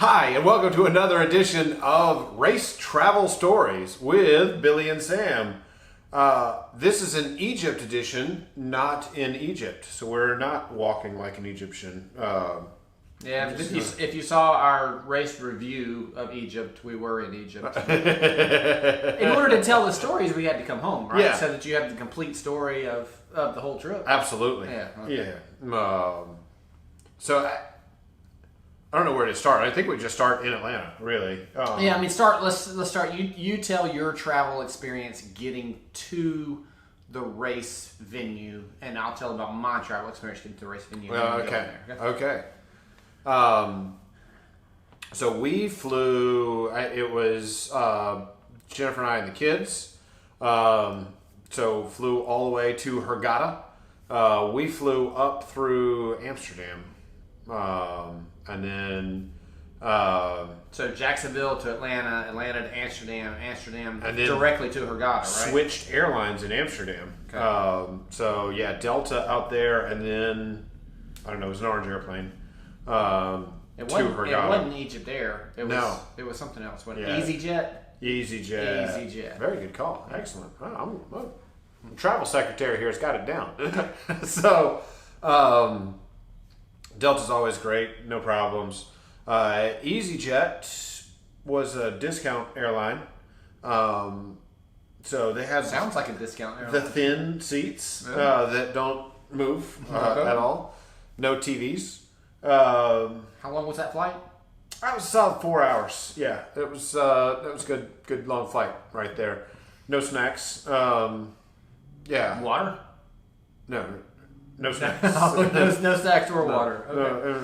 Hi, and welcome to another edition of Race Travel Stories with Billy and Sam. This is an Egypt edition, not in Egypt, so we're not walking like an Egyptian. If you saw our race review of Egypt, we were in Egypt. In order to tell the stories, we had to come home, right? Yeah. So that you have the complete story of the whole trip. Absolutely. Yeah. Okay. Yeah. So I don't know where to start. I think we just start in Atlanta, really. Let's start. You tell your travel experience getting to the race venue, and I'll tell about my travel experience getting to the race venue. Okay. So we flew. It was Jennifer and I and the kids. So flew all the way to Hurghada. We flew up through Amsterdam. And then So Jacksonville to Atlanta, Atlanta to Amsterdam, Amsterdam and then directly to Hurghada, right? Switched airlines in Amsterdam. Okay. So yeah, Delta out there, and then I don't know, it was an orange airplane. It wasn't Egypt Air. It was something else. EasyJet? EasyJet. Very good call. Excellent. I'm travel secretary here has got it down. So Delta's always great, no problems. EasyJet was a discount airline. So they had Sounds like a discount airline. the thin seats that don't move at all. No TVs. How long was that flight? That was a solid 4 hours. Yeah, it was good long flight right there. No snacks. Yeah. Water? No snacks. no snacks or water. Okay.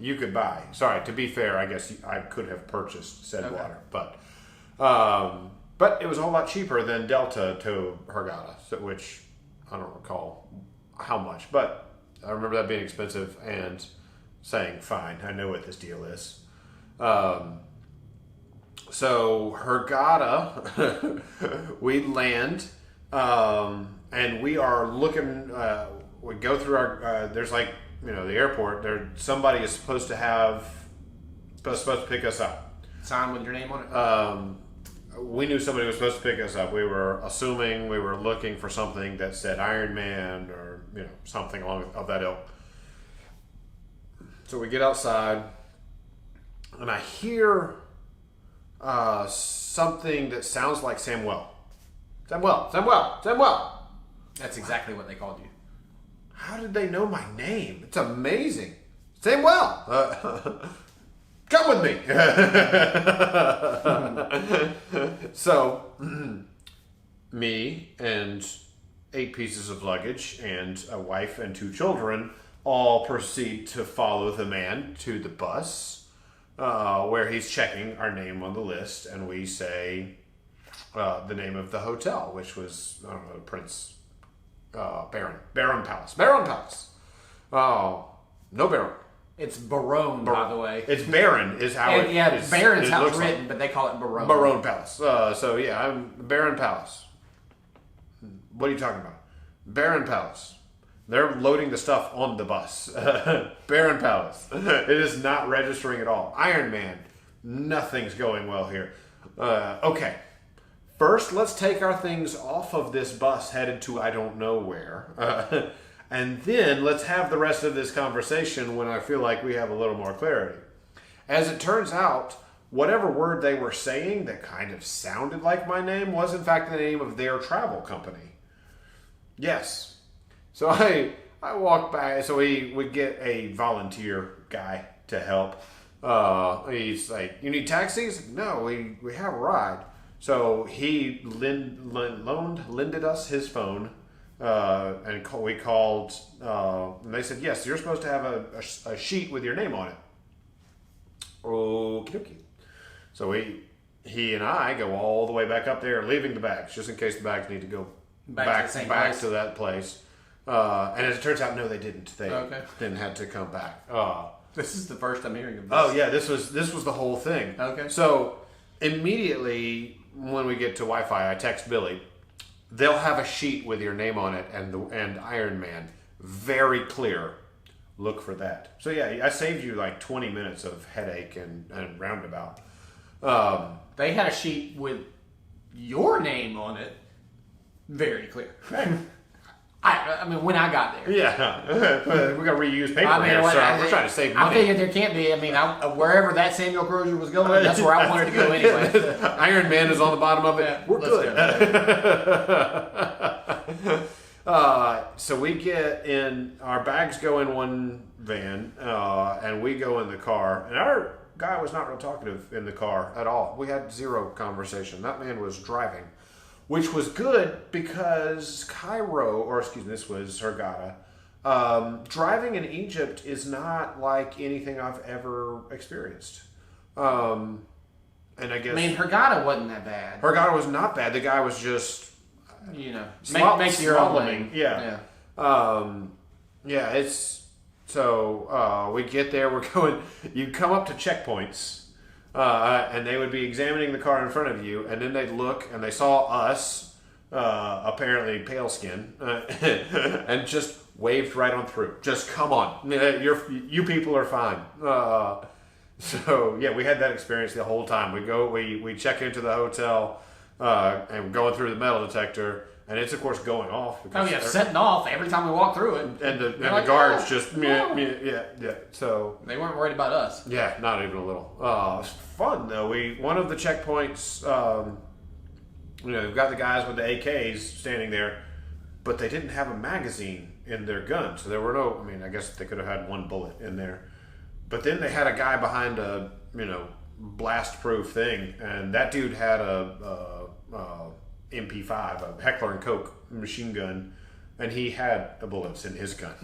You could buy. Sorry, to be fair, I guess I could have purchased said water, but it was a whole lot cheaper than Delta to Hurghada, which I don't recall how much, but I remember that being expensive and saying, "Fine, I know what this deal is." So Hurghada, we land. And we are looking. We go through our. There's the airport. Somebody is supposed to pick us up. Sign with your name on it. We knew somebody was supposed to pick us up. We were assuming we were looking for something that said Ironman or something along of that ilk. So we get outside, and I hear something that sounds like Samuel. Samuel. That's exactly what they called you. How did they know my name? It's amazing. Samuel, come with me. So, me and 8 pieces of luggage and a wife and 2 children all proceed to follow the man to the bus, where he's checking our name on the list, and we say the name of the hotel, which was, I don't know, Prince Baron Palace. Oh, no Baron. It's Barone, by the way. It's Baron is how it is. Baron's how it's written, but they call it Barone. Barone Palace. I'm Baron Palace. What are you talking about? Baron Palace. They're loading the stuff on the bus. Baron Palace. It is not registering at all. Ironman. Nothing's going well here. Okay. First, let's take our things off of this bus headed to I don't know where. And then let's have the rest of this conversation when I feel like we have a little more clarity. As it turns out, whatever word they were saying that kind of sounded like my name was in fact the name of their travel company. Yes. So I walk by, so we get a volunteer guy to help. He's like, "You need taxis?" "No, we have a ride." So he lended us his phone, and we called, and they said, "Yes, you're supposed to have a sheet with your name on it." Okie dokie. So he and I go all the way back up there, leaving the bags, just in case the bags need to go back to that place. And as it turns out, no, they didn't. They then had to come back. This is the first I'm hearing of this. Oh yeah, this was the whole thing. Okay. So immediately when we get to Wi-Fi, I text Billy. They'll have a sheet with your name on it and Ironman, very clear, look for that. So yeah, I saved you like 20 minutes of headache and roundabout. They had a sheet with your name on it, very clear. I mean, when I got there. Yeah, we got to reuse paper here, so we're trying to save money. I figured there can't be. I mean, wherever that Samuel Crozier was going, that's where I wanted to go anyway. Ironman is on the bottom of it. Yeah, we're good. So we get in, our bags go in one van, and we go in the car. And our guy was not real talkative in the car at all. We had zero conversation. That man was driving. Which was good because this was Hurghada. Driving in Egypt is not like anything I've ever experienced. And I guess... I mean, Hurghada wasn't that bad. Hurghada was not bad. The guy was just... makes your own lane. Yeah. It's... So, we get there, we're going... You come up to checkpoints... and they would be examining the car in front of you, and then they'd look and they saw us, apparently pale skin, and just waved right on through. Just come on, you people are fine. So yeah, we had that experience the whole time. We check into the hotel, and we're going through the metal detector. And it's, of course, going off. Setting off every time we walk through it. And the guards just, yeah. So they weren't worried about us. Yeah, not even a little. It's fun, though. One of the checkpoints, we've got the guys with the AKs standing there, but they didn't have a magazine in their gun. So there were no, I guess they could have had one bullet in there. But then they had a guy behind a, blast-proof thing, and that dude had a MP5, a Heckler & Koch machine gun, and he had bullets in his gun.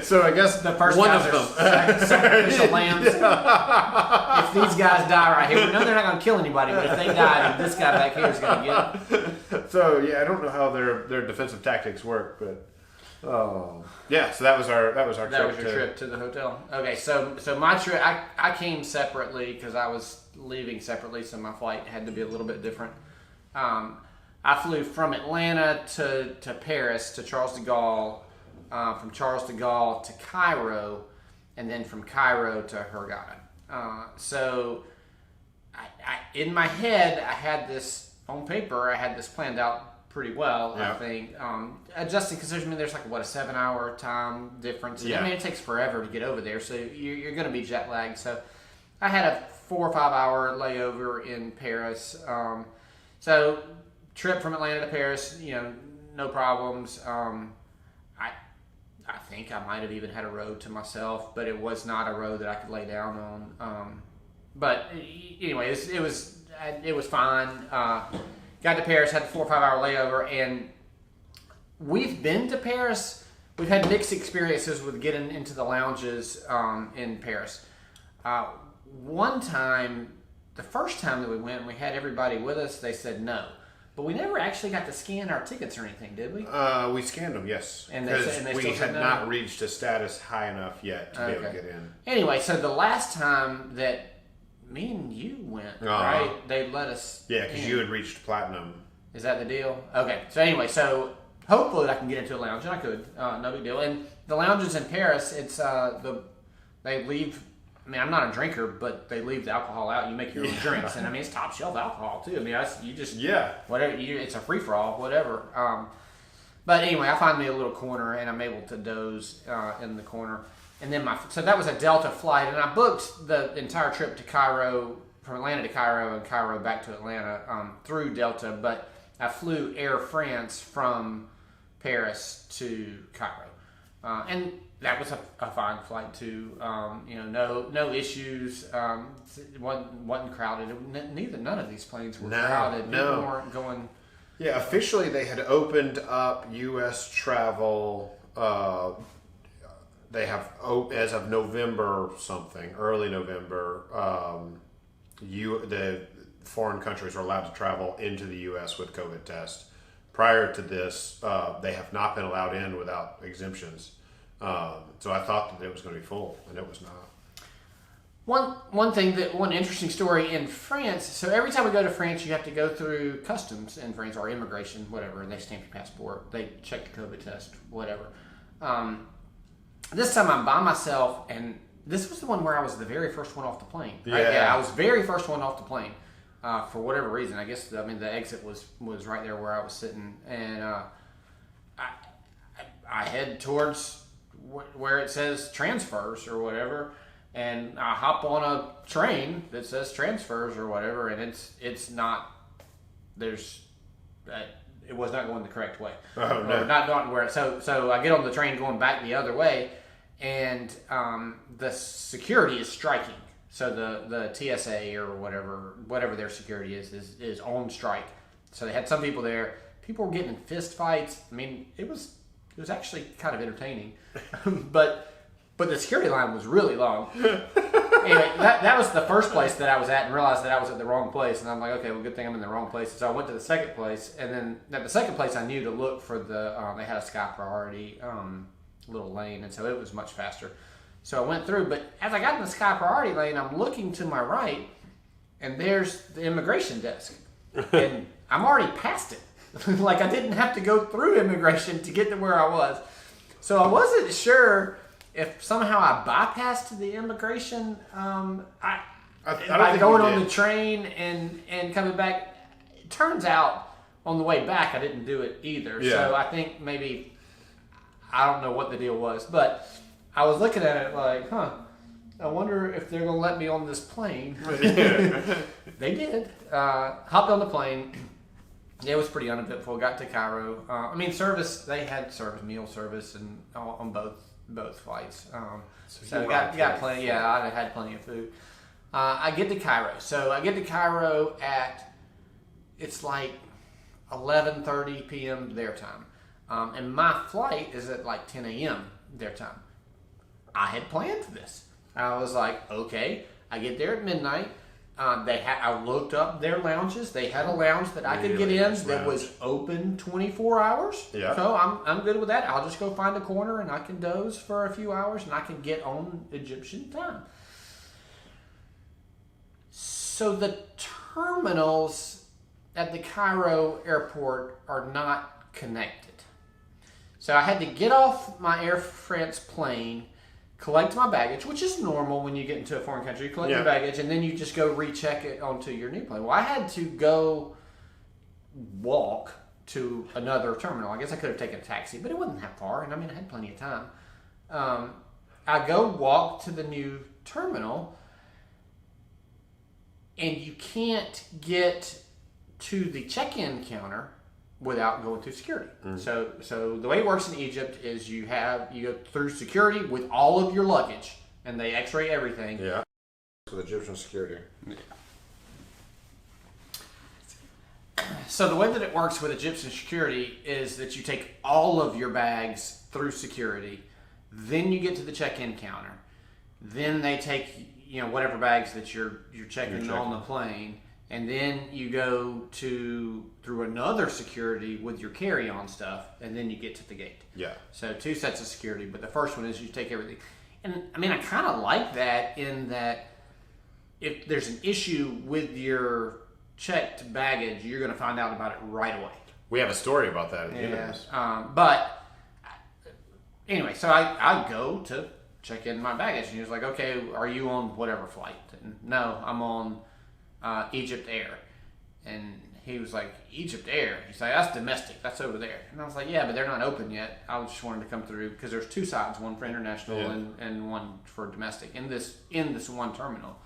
So I guess the first one guys of them sacrificial lambs. If these guys die right here, we know they're not going to kill anybody, but if they die, then this guy back here is going to get them. So yeah, I don't know how their defensive tactics work, but yeah. So that was our trip to the hotel. Okay, so my trip, I came separately because I was leaving separately, so my flight had to be a little bit different. I flew from Atlanta to Paris, to Charles de Gaulle, from Charles de Gaulle to Cairo, and then from Cairo to Hurghada. So in my head, I had this on paper, I had this planned out pretty well, yeah. I think. Adjusting, because there's like, a 7-hour time difference. Yeah. It takes forever to get over there, so you're going to be jet lagged. So I had a 4 or 5 hour layover in Paris. So, trip from Atlanta to Paris, no problems. I think I might have even had a road to myself, but it was not a road that I could lay down on. But anyway, it was fine. Got to Paris, had a 4 or 5 hour layover, and we've been to Paris. We've had mixed experiences with getting into the lounges in Paris. One time, the first time that we went, we had everybody with us. They said no, but we never actually got to scan our tickets or anything, did we? We scanned them, yes, and because we had not reached a status high enough yet to be able to get in. Anyway, so the last time that me and you went, right, they let us. Yeah, because you had reached platinum. Is that the deal? Okay. So anyway, hopefully I can get into a lounge, and I could. No big deal. And the lounges in Paris, it's they leave. I'm not a drinker, but they leave the alcohol out. You make your own drinks, and it's top shelf alcohol too. Whatever. It's a free for all, whatever. But anyway, I find me a little corner, and I'm able to doze in the corner. And then so that was a Delta flight, and I booked the entire trip to Cairo, from Atlanta to Cairo, and Cairo back to Atlanta through Delta. But I flew Air France from Paris to Cairo, and that was a fine flight too. No issues. Wasn't crowded. None of these planes were crowded. People weren't going. Yeah, officially they had opened up U.S. travel. They have, as of November something, early November. The foreign countries are allowed to travel into the U.S. with COVID tests. Prior to this, they have not been allowed in without exemptions. So I thought that it was going to be full, and it was not. One interesting story in France. So every time we go to France, you have to go through customs in France, or immigration, whatever, and they stamp your passport. They check the COVID test, whatever. This time I'm by myself, and this was the one where I was the very first one off the plane. Right? Yeah. I was very first one off the plane for whatever reason. I guess the exit was right there where I was sitting, and I head towards where it says transfers or whatever, and I hop on a train that says transfers or whatever, and it's not there's. It was not going the correct way. Oh, no. Not where. So I get on the train going back the other way, and the security is striking. So the TSA or whatever their security is on strike. So they had some people there. People were getting in fist fights. I mean, it was actually kind of entertaining, but the security line was really long. Anyway, that was the first place that I was at, and realized that I was at the wrong place. And I'm like, okay, well, good thing I'm in the wrong place. So I went to the second place, and then at the second place, I knew to look for they had a Sky Priority little lane, and so it was much faster. So I went through, but as I got in the Sky Priority lane, I'm looking to my right, and there's the immigration desk, and I'm already past it. Like I didn't have to go through immigration to get to where I was. So I wasn't sure if somehow I bypassed the immigration, by going on the train and coming back. It turns out on the way back I didn't do it either. Yeah. So I think maybe, I don't know what the deal was, but I was looking at it like, I wonder if they're going to let me on this plane. They did. Hopped on the plane. It was pretty uneventful. Got to Cairo. Service. They had meal service, and on both flights. So got plenty. Yeah, I had plenty of food. I get to Cairo. So I get to Cairo at it's like 11:30 p.m. their time, and my flight is at like 10 a.m. their time. I had planned for this. I was like, okay, I get there at midnight. I looked up their lounges. They had a lounge that I could get in that was open 24 hours. Yeah. So I'm good with that. I'll just go find a corner and I can doze for a few hours and I can get on Egyptian time. So the terminals at the Cairo airport are not connected. So I had to get off my Air France plane, collect my baggage, which is normal when you get into a foreign country. You collect your baggage, and then you just go recheck it onto your new plane. Well, I had to go walk to another terminal. I guess I could have taken a taxi, but it wasn't that far, and I had plenty of time. I go walk to the new terminal, and you can't get to the check-in counter without going through security. Mm-hmm. So the way it works in Egypt is you go through security with all of your luggage, and they x-ray everything. Yeah. With Egyptian security. Yeah. So the way that it works with Egyptian security is that you take all of your bags through security, then you get to the check-in counter, then they take whatever bags that you're checking on the plane. And then you go through another security with your carry-on stuff, and then you get to the gate. Yeah. So 2 sets of security, but the first one is you take everything. And I kind of like that in that if there's an issue with your checked baggage, you're going to find out about it right away. We have a story about that. But anyway, so I go to check in my baggage, and he was like, okay, are you on whatever flight? And no, I'm on Egypt Air. And he was like, Egypt Air? He's like, that's domestic, that's over there. And I was like, yeah, but they're not open yet. I just wanted to come through because there's 2 sides, one for international and one for domestic in this one terminal.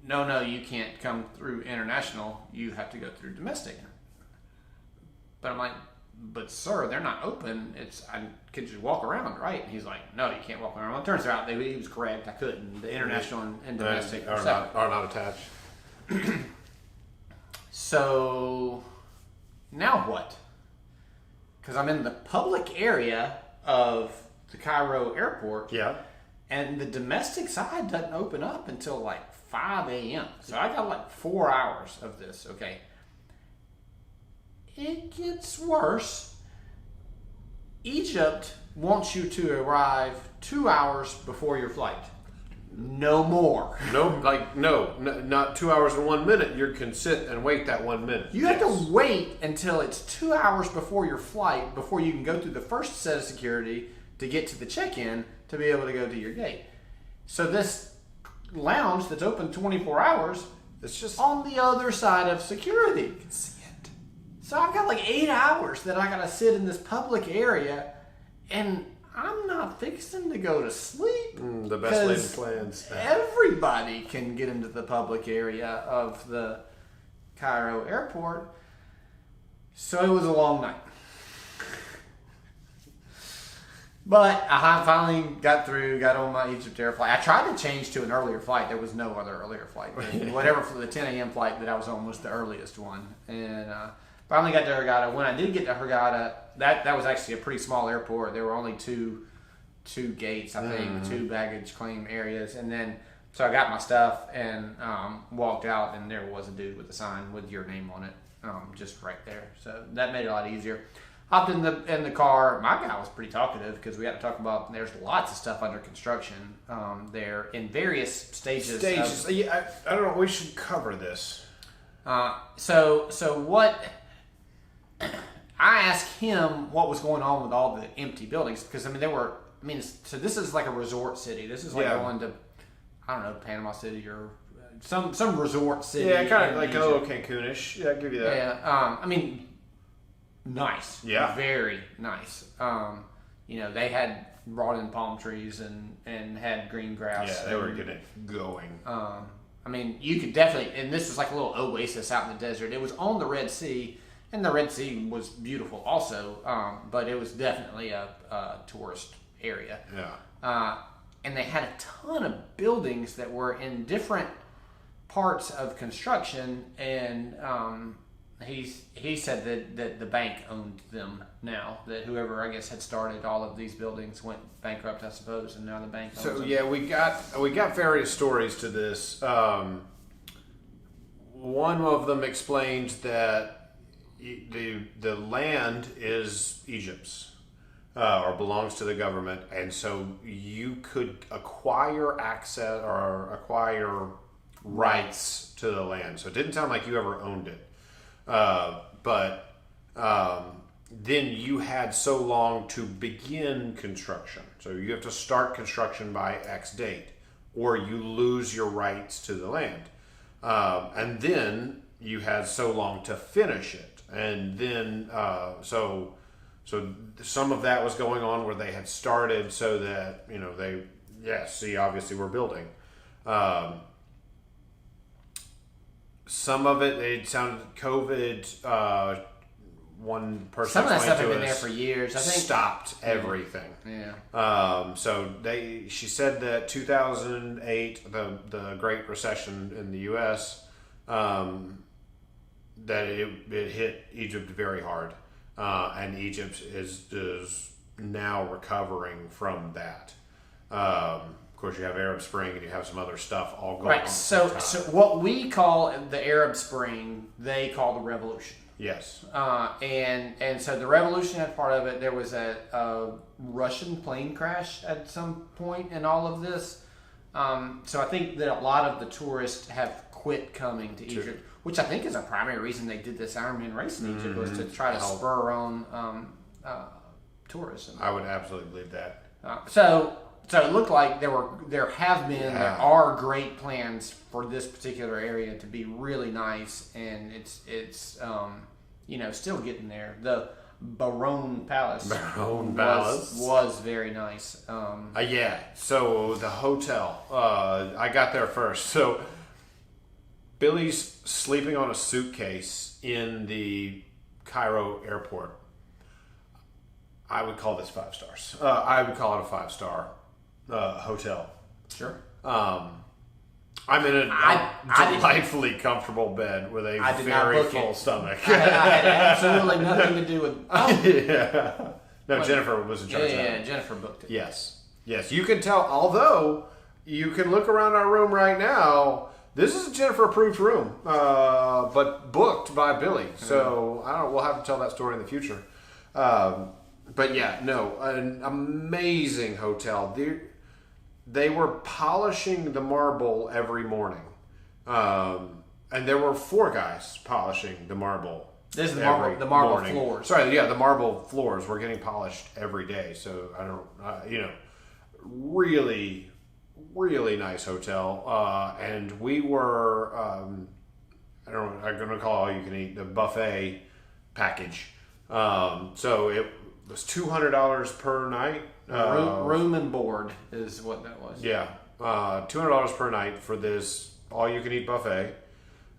No, you can't come through international, you have to go through domestic. But I'm like, but sir, they're not open. I could just walk around, right? And he's like, no, you can't walk around. Well, it turns out he was correct. I couldn't. The international and domestic are not attached. So now what? Because I'm in the public area of the Cairo airport. Yeah. And the domestic side doesn't open up until like 5 a.m. So I got like 4 hours of this. Okay. It gets worse. Egypt wants you to arrive 2 hours before your flight. No more. Not 2 hours and 1 minute. You can sit and wait that 1 minute. You have to wait until it's 2 hours before your flight before you can go through the first set of security, to get to the check-in to be able to go to your gate. So this lounge that's open 24 hours, It's just on the other side of security. you can see it. So I've got like 8 hours that I gotta sit in this public area, and I'm not fixing to go to sleep. The best laid plans. Everybody can get into the public area of the Cairo airport. So it was a long night. But I finally got on my Egypt Air flight. I tried to change to an earlier flight. There was no other earlier flight. Whatever for the 10 a.m. flight that I was on was the earliest one. And finally got to Hurghada. When I did get to Hurghada, that was actually a pretty small airport. There were only two gates, I think, 2 baggage claim areas. And then, so I got my stuff and walked out, and there was a dude with a sign with your name on it, just right there. So that made it a lot easier. Hopped in the car. My guy was pretty talkative because we had to talk about there's lots of stuff under construction there in various stages. Yeah, I don't know. We should cover this. So what? I asked him what was going on with all the empty buildings because so this is like a resort city. This is like going to, I don't know, Panama City or some resort city. Yeah, kind of like a little Cancunish. Yeah, I'll give you that. Yeah, nice. Yeah. Very nice. They had brought in palm trees and had green grass. Yeah, they were getting it going. You could definitely, and this was like a little oasis out in the desert. It was on the Red Sea, and the Red Sea was beautiful also, but it was definitely a tourist area. Yeah. And they had a ton of buildings that were in different parts of construction, and he said that the bank owned them now. That whoever I guess had started all of these buildings went bankrupt, I suppose, and now the bank owns them. Yeah, we got various stories to this. One of them explained that the land is Egypt's or belongs to the government, and so you could acquire access or acquire rights to the land. So it didn't sound like you ever owned it. But then you had so long to begin construction. So you have to start construction by X date, or you lose your rights to the land. And then you had so long to finish it. And then, so some of that was going on where they had started so that, obviously we're building. Some of it sounded COVID. One person some of that stuff had been us, there for years. I think stopped everything. Yeah. So she said that 2008, the Great Recession in the U.S., that it hit Egypt very hard, and Egypt is now recovering from that. Of course, you have Arab Spring and you have some other stuff all going on. Right. So what we call the Arab Spring, they call the Revolution. Yes. And so the Revolution had part of it. There was a Russian plane crash at some point in all of this. So I think that a lot of the tourists have quit coming to Egypt, which I think is a primary reason they did this Ironman race in Egypt, was to try to spur on tourism. I would absolutely believe that. So it looked like there are great plans for this particular area to be really nice, and it's still getting there. The Barone Palace was very nice. Yeah. So the hotel, I got there first. So Billy's sleeping on a suitcase in the Cairo airport. I would call this 5 stars. I would call it a 5-star hotel. Sure. I'm in a delightfully comfortable bed with a very full stomach. I had absolutely nothing to do with. Yeah. No, Jennifer was in charge of that. Yeah, Jennifer booked it. Yes. You can tell. Although you can look around our room right now. This is a Jennifer-approved room, but booked by Billy. So I don't know. We'll have to tell that story in the future. But yeah, no, an amazing hotel. They were polishing the marble every morning. And there were 4 guys polishing the marble This is the every marble morning. floors. Sorry, yeah, the marble floors were getting polished every day. So I don't, really, really nice hotel. And we were, I'm going to call it all you can eat, the buffet package. So it was $200 per night. Room and board is what that was. Yeah, $200 per night for this all-you-can-eat buffet.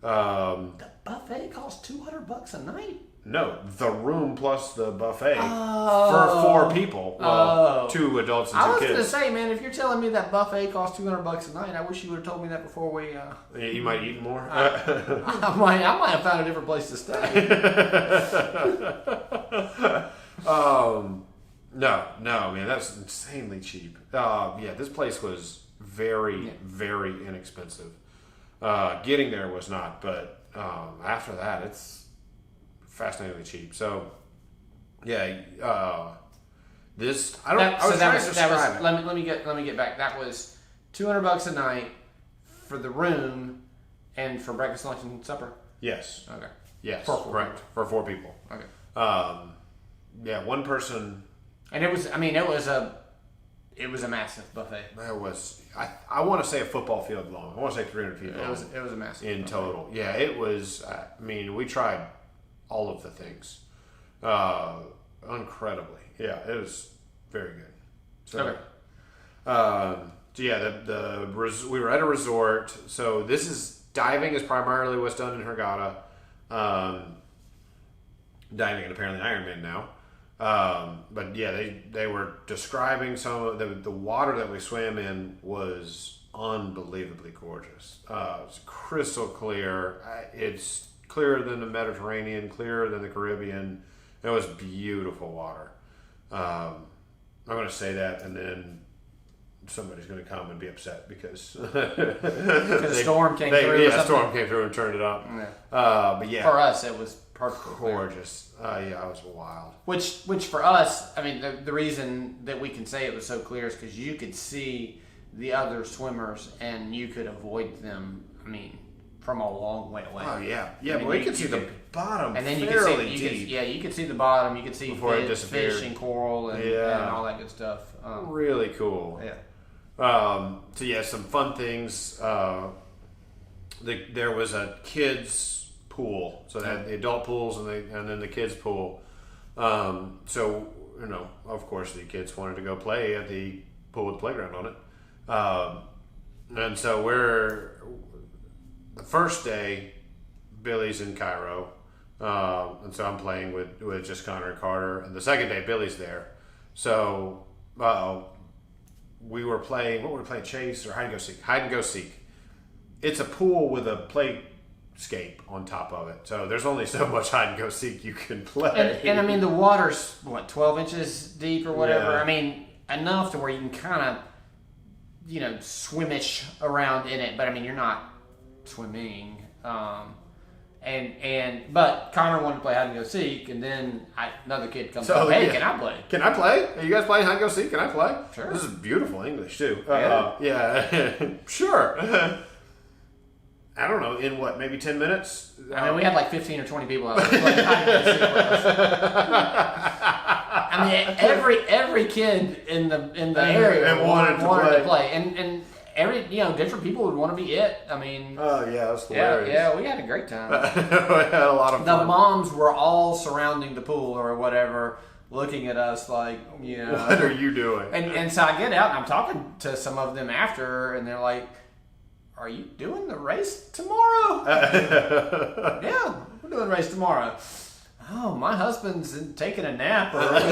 The buffet costs $200 a night. No, the room plus the buffet for 4 people. Well, 2 adults and 2 kids. I was going to say, man, if you're telling me that buffet costs $200 a night, I wish you would have told me that before we. You might eat more. I might have found a different place to stay. No, man, that's insanely cheap. This place was very, very inexpensive. Getting there was not, but after that, it's fascinatingly cheap. So, this I don't. I was trying to describe it. Let me get back. That was $200 a night for the room and for breakfast, lunch, and supper. Yes. Okay. Yes. Correct. For 4 people. Okay. One person. And it was a massive buffet. That was, I want to say a football field long. I want to say 300 feet long. It was a massive in buffet. total. Yeah, it was. We tried all of the things, incredibly. Yeah, it was very good. So, Okay. We were at a resort. So diving is primarily what's done in Hurghada. Diving and apparently Ironman now. But yeah, they were describing some of the water that we swam in was unbelievably gorgeous. It's crystal clear. It's clearer than the Mediterranean, clearer than the Caribbean. It was beautiful water. I'm going to say that, and then somebody's going to come and be upset because the storm came through. Yeah, storm came through and turned it up. Yeah. But yeah, for us, it was perfect. Gorgeous. It was wild. Which for us, the reason that we can say it was so clear is because you could see the other swimmers and you could avoid them. From a long way away. Oh yeah, but we could see the bottom, and then you could see you could see the bottom. You could see fish and coral and all that good stuff. Really cool. Yeah. Some fun things. There was a kids pool, so they had the adult pools and then the kids pool. Of course, the kids wanted to go play at the pool with the playground on it, and so the first day, Billy's in Cairo, and so I'm playing with just Connor and Carter. And the second day, Billy's there. So we were playing. What were we playing? Chase or hide and go seek? Hide and go seek. It's a pool with a playscape on top of it. So there's only so much hide and go seek you can play. And the water's 12 inches deep or whatever. Yeah. Enough to where you can kind of, swimish around in it. But you're not swimming, but Connor wanted to play hide and go seek, and then another kid comes up. Hey, can I play? Can I play? Are you guys playing hide and go seek? Can I play? Sure. This is beautiful English too. Sure. I don't know, in what, maybe 10 minutes? We had like 15 or 20 people out there playing hide and go seek with us. Every kid in the area wanted to play, and different people would want to be it. That's hilarious. Yeah, we had a great time. We had a lot of fun. The moms were all surrounding the pool or whatever, looking at us like, what are you doing? And so I get out and I'm talking to some of them after, and they're like, "Are you doing the race tomorrow?" Yeah, we're doing the race tomorrow. Oh, my husband's taking a nap or resting.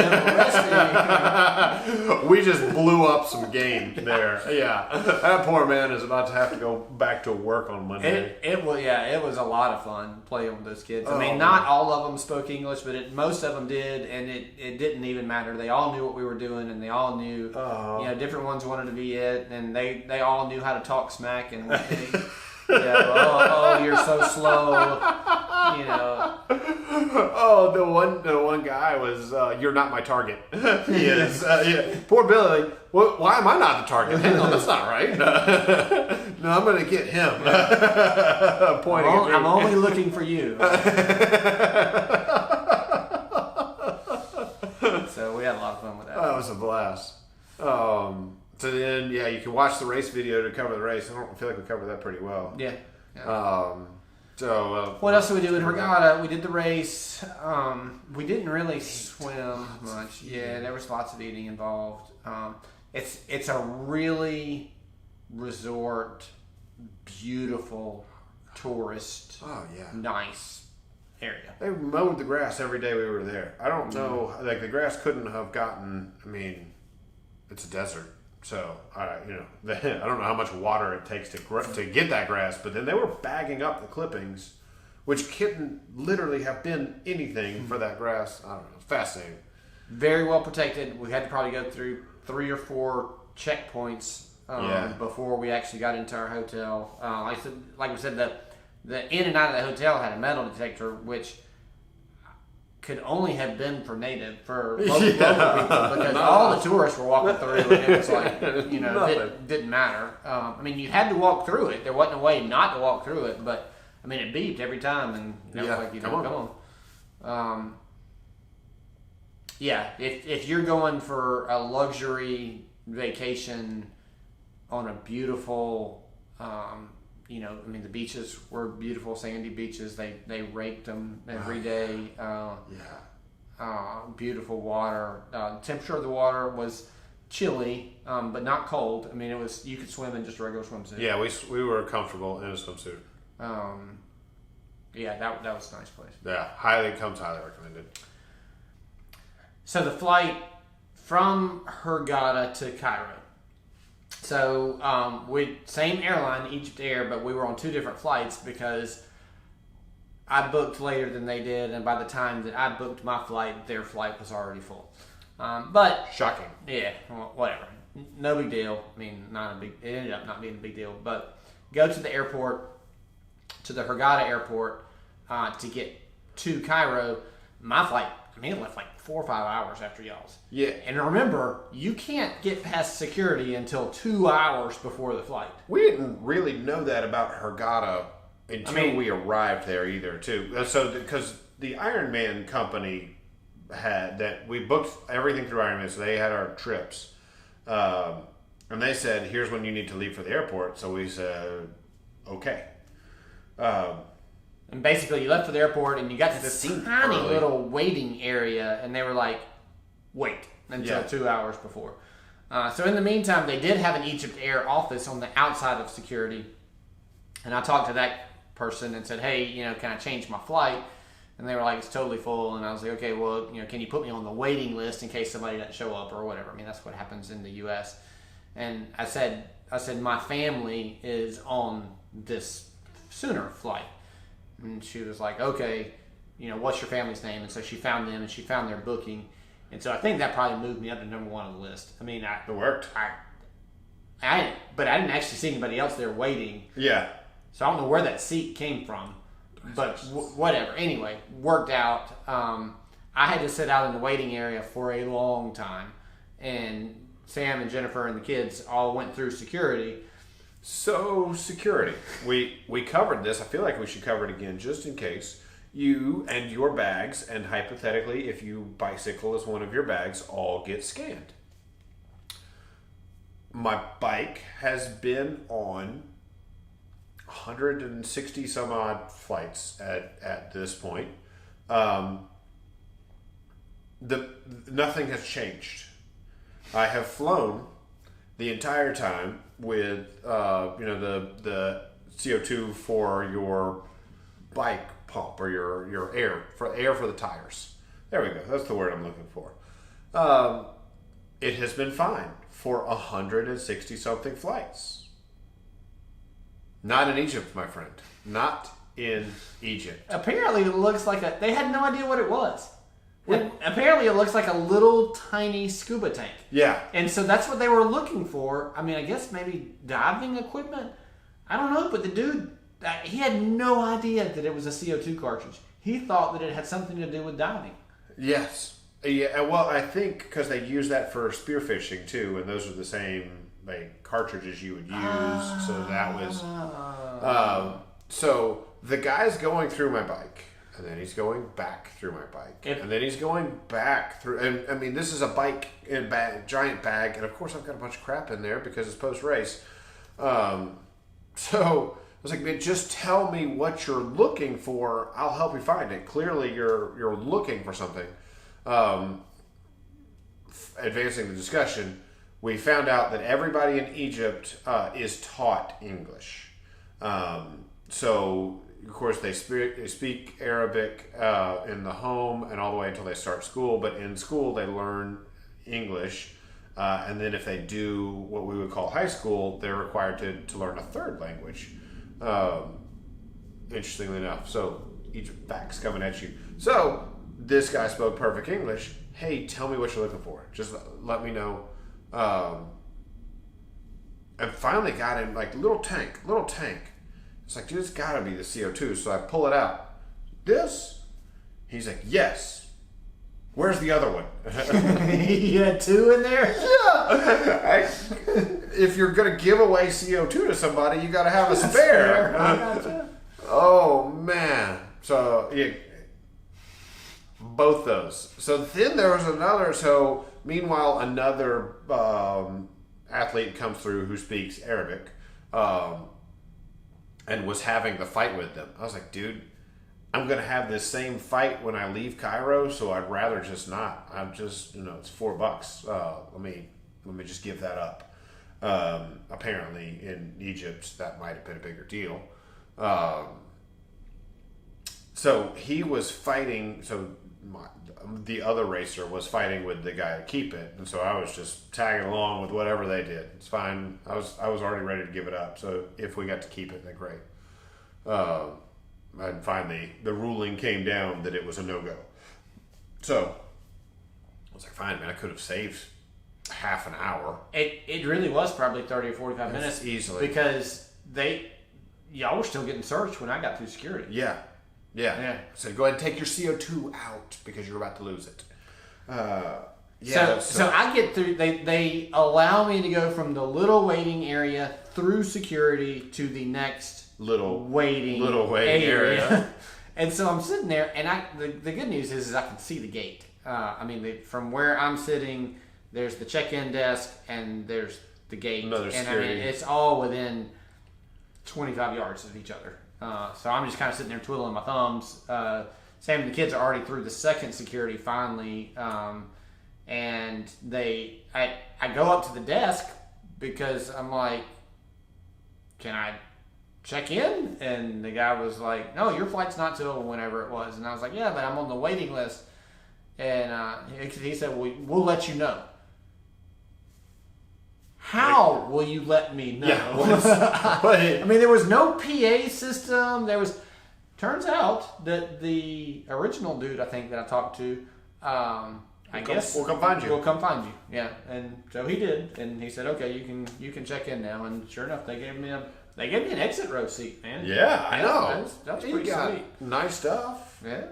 We just blew up some game there. Yeah, that poor man is about to have to go back to work on Monday. It was a lot of fun playing with those kids. Not all of them spoke English, but most of them did, and it didn't even matter. They all knew what we were doing, and they all knew. Different ones wanted to be it, and they all knew how to talk smack and. You're so slow. Oh, the one guy was, "You're not my target." He is. Poor Billy. Why am I not the target? No, that's not right. No, I'm going to get him. Pointing at me. I'm only looking for you. So we had a lot of fun with that. That was a blast. So then, yeah, you can watch the race video to cover the race. I don't feel like we covered that pretty well. Yeah. What else did we do in Regatta? We did the race. We didn't really swim much. Yeah, there was lots of eating involved. It's a really resort, beautiful, tourist, nice area. They mowed the grass every day we were there. I don't know, like the grass couldn't have gotten. I mean, it's a desert. So, I don't know how much water it takes to get that grass, but then they were bagging up the clippings, which couldn't literally have been anything for that grass. I don't know. Fascinating. Very well protected. We had to probably go through 3 or 4 checkpoints before we actually got into our hotel. Like we said, the in and out of the hotel had a metal detector, which could only have been for local people, because all the tourists were walking through, and it was like, it didn't matter. I mean, you had to walk through it. There wasn't a way not to walk through it, but I mean, it beeped every time, and it was like, come on. If you're going for a luxury vacation on a beautiful, the beaches were beautiful, sandy beaches. They raked them every day. Beautiful water. The temperature of the water was chilly, but not cold. I mean, you could swim in just a regular swimsuit. Yeah, we were comfortable in a swimsuit. That was a nice place. Yeah, highly recommended. So the flight from Hurghada to Cairo. So same airline, Egypt Air, but we were on 2 different flights because I booked later than they did, and by the time that I booked my flight, their flight was already full. But shocking. Yeah, well, whatever. No big deal. I mean, it ended up not being a big deal. But go to the airport, to the Hurghada airport, to get to Cairo. My flight, it left like 4 or 5 hours after y'all's. Yeah. And remember, you can't get past security until 2 hours before the flight. We didn't really know that about Hurghada until we arrived there either, too. So, because the Ironman company we booked everything through Ironman, so they had our trips. And they said, here's when you need to leave for the airport. So we said, okay. And basically, you left for the airport, and you got to this tiny little waiting area, and they were like, wait until 2 hours before. So in the meantime, they did have an Egypt Air office on the outside of security. And I talked to that person and said, hey, can I change my flight? And they were like, it's totally full. And I was like, okay, well, can you put me on the waiting list in case somebody doesn't show up or whatever? I mean, that's what happens in the U.S. And I said, my family is on this sooner flight. And she was like, okay, what's your family's name? And so she found them, and she found their booking. And so I think that probably moved me up to number 1 on the list. I mean, it worked. But I didn't actually see anybody else there waiting. Yeah. So I don't know where that seat came from, but whatever. Anyway, worked out. I had to sit out in the waiting area for a long time, and Sam and Jennifer and the kids all went through security. So, security. We covered this. I feel like we should cover it again just in case. You and your bags, and hypothetically, if you bicycle as one of your bags, all get scanned. My bike has been on 160 some odd flights at this point. Nothing has changed. I have flown the entire time with the CO2 for your bike pump or your air for the tires. There we go. That's the word I'm looking for. It has been fine for 160 something flights. Not in Egypt, my friend. Not in Egypt. Apparently, it looks like they had no idea what it was. Apparently, it looks like a little tiny scuba tank. Yeah. And so that's what they were looking for. I mean, I guess maybe diving equipment. I don't know, but the dude, he had no idea that it was a CO2 cartridge. He thought that it had something to do with diving. Yes. Yeah. Well, I think because they use that for spearfishing too, and those are the cartridges you would use. So that was so the guy's going through my bike, and then he's going back through my bike, and then he's going back through. And I mean, this is a bike in giant bag, and of course I've got a bunch of crap in there because it's post race. So I was like, man, just tell me what you're looking for. I'll help you find it. Clearly, you're looking for something. Advancing the discussion, we found out that everybody in Egypt is taught English. So, of course, they speak Arabic in the home and all the way until they start school. But in school, they learn English. And then if they do what we would call high school, they're required to learn a third language. Interestingly enough. So, Egypt back's coming at you. So, this guy spoke perfect English. Hey, tell me what you're looking for. Just let me know. And finally got him, like, little tank. It's like, dude, it's gotta be the CO2. So I pull it out. This? He's like, yes. Where's the other one? You had two in there? Yeah. If you're gonna give away CO2 to somebody, you gotta have a spare. I gotcha. Oh, man. So, yeah. Both those. So then there was another. So meanwhile, another athlete comes through who speaks Arabic, and was having the fight with them. I was like, dude, I'm gonna have this same fight when I leave Cairo, so I'd rather just not. I'm just, it's $4. Let me just give that up. Apparently in Egypt that might have been a bigger deal. So he was fighting. So the other racer was fighting with the guy to keep it, and so I was just tagging along with whatever they did. It's fine. I was already ready to give it up. So if we got to keep it, then great. And finally, the ruling came down that it was a no-go. So I was like, fine, man. I could have saved half an hour. It really was probably 30 or 45 minutes easily, because y'all were still getting searched when I got through security. Yeah. So go ahead and take your CO2 out because you're about to lose it. So I get through. They allow me to go from the little waiting area through security to the next little waiting area. And so I'm sitting there, and the good news is I can see the gate. From where I'm sitting, there's the check-in desk and there's the gate. Another security. And it's all within 25 yards of each other. So I'm just kind of sitting there twiddling my thumbs. Sam and the kids are already through the second security finally, and I go up to the desk because I'm like, can I check in? And the guy was like, no, your flight's not till whenever it was. And I was like, yeah, but I'm on the waiting list. And he said, we'll let you know. How will you let me know? Yeah, there was no PA system. Turns out that the original dude, I think, that I talked to, we'll come find you. We'll come find you. Yeah, and so he did, and he said, okay, you can check in now. And sure enough, they gave me an exit row seat, man. Yeah, I know. That was pretty sweet. Nice stuff. Yeah,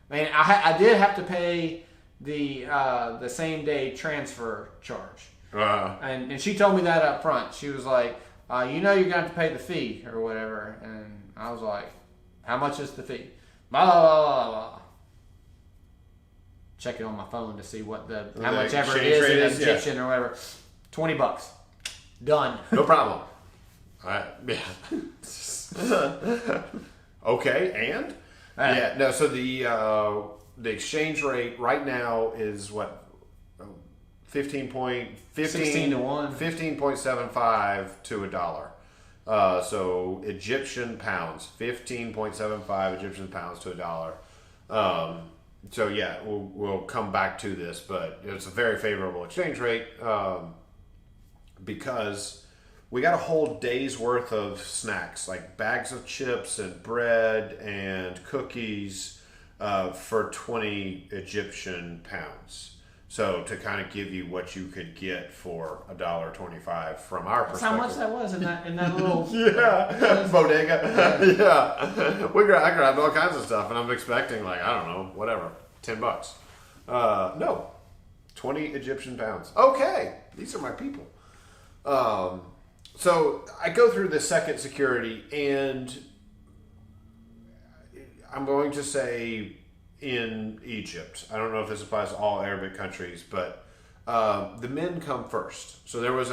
man. I did have to pay the same day transfer charge. And she told me that up front. She was like, you're going to have to pay the fee or whatever. And I was like, how much is the fee? Blah, blah, blah, blah. Check it on my phone to see how much ever it is in Egyptian or whatever. $20. Done. No problem. Okay, and? Yeah, no, so the exchange rate right now is what? 16 to 1. 15.75 to $1. So Egyptian pounds, 15.75 Egyptian pounds to $1. So yeah, we'll come back to this, but it's a very favorable exchange rate because we got a whole day's worth of snacks, like bags of chips and bread and cookies for 20 Egyptian pounds. So to kind of give you what you could get for $1.25 from our perspective. That's how much that was in that little bodega. Yeah, I grabbed all kinds of stuff, and I'm expecting whatever, $10. No, 20 Egyptian pounds. Okay, these are my people. So I go through the second security, and I'm going to say in Egypt. I don't know if this applies to all Arabic countries, but the men come first. So there was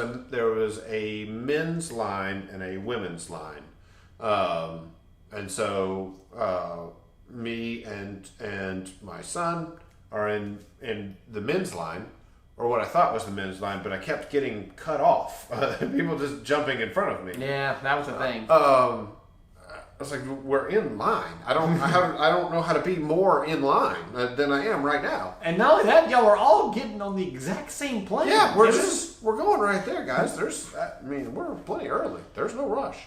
a men's line and a women's line, and so me and my son are in the men's line, or what I thought was the men's line, but I kept getting cut off. People just jumping in front of me. Yeah, that was the thing. I was like, we're in line. I don't know how to be more in line than I am right now. And not only that, y'all were all getting on the exact same plane. Yeah, we're going right there, guys. We're plenty early. There's no rush.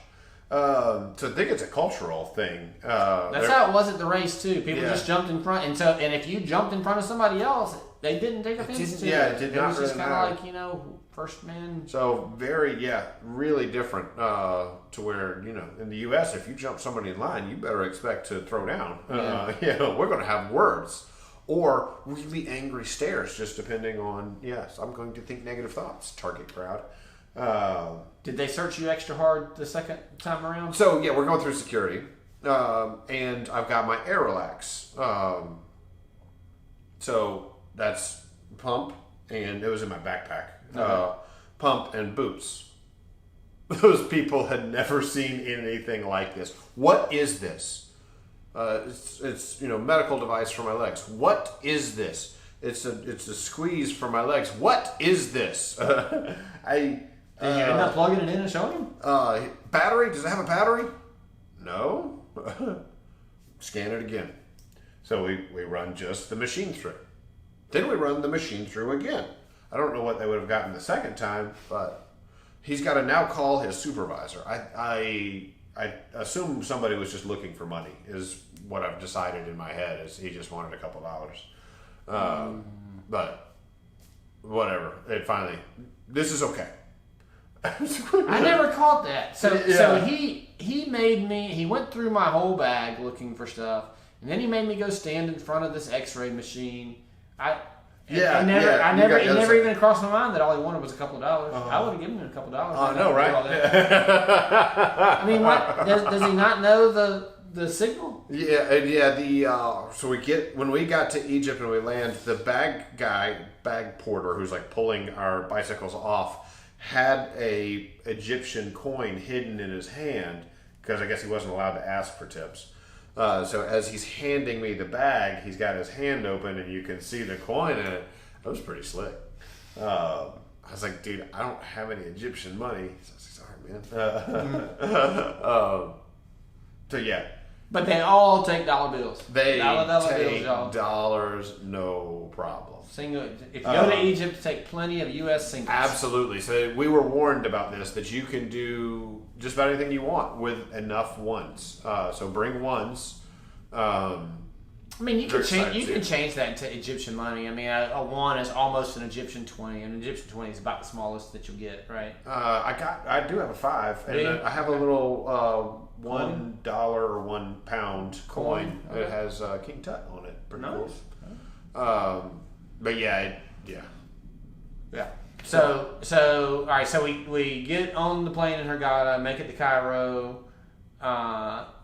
So I think it's a cultural thing. That's how it was at the race too. People just jumped in front, and if you jumped in front of somebody else, they didn't take offense to it. Yeah, it did not. It was just really kind of matter. like first man. So really different to where in the U.S. if you jump somebody in line, you better expect to throw down. We're going to have words or really angry stares, just depending on. Yes, I'm going to think negative thoughts. Target crowd. Did they search you extra hard the second time around? So we're going through security, and I've got my Air Relax. So that's pump, and it was in my backpack. Okay. Pump and boots. Those people had never seen anything like this. What is this? It's medical device for my legs. What is this? It's a squeeze for my legs. What is this? Did you end up plugging it in and showing him? Battery? Does it have a battery? No. Scan it again. So we run just the machine through. Then we run the machine through again. I don't know what they would have gotten the second time, but he's got to now call his supervisor. I assume somebody was just looking for money, is what I've decided in my head, is he just wanted a couple dollars. But whatever. This is okay. I never caught that. So he made me. He went through my whole bag looking for stuff, and then he made me go stand in front of this X-ray machine. It never even crossed my mind that all he wanted was a couple of dollars. I would have given him a couple of dollars. I know, right? I mean, what does he not know the signal? So when we got to Egypt and we land, the bag porter who's like pulling our bicycles off, had a Egyptian coin hidden in his hand because I guess he wasn't allowed to ask for tips. So as he's handing me the bag, he's got his hand open and you can see the coin in it. That was pretty slick. I was like, dude, I don't have any Egyptian money. So I was like, sorry, man. So yeah. But they all take dollar bills. They dollar take bills, y'all. dollars, no problem. Single. If you go to Egypt, take plenty of U.S. singles. Absolutely. So we were warned about this, that you can do just about anything you want with enough ones. So bring ones. I mean, you can change that into Egyptian money. I mean, a 1 is almost an Egyptian 20. An Egyptian 20 is about the smallest that you'll get, right? I do have a 5, and I have a little $1 or £1 coin that has King Tut on it. Pretty cool. But yeah. So all right. So we get on the plane in Hurghada, make it to Cairo.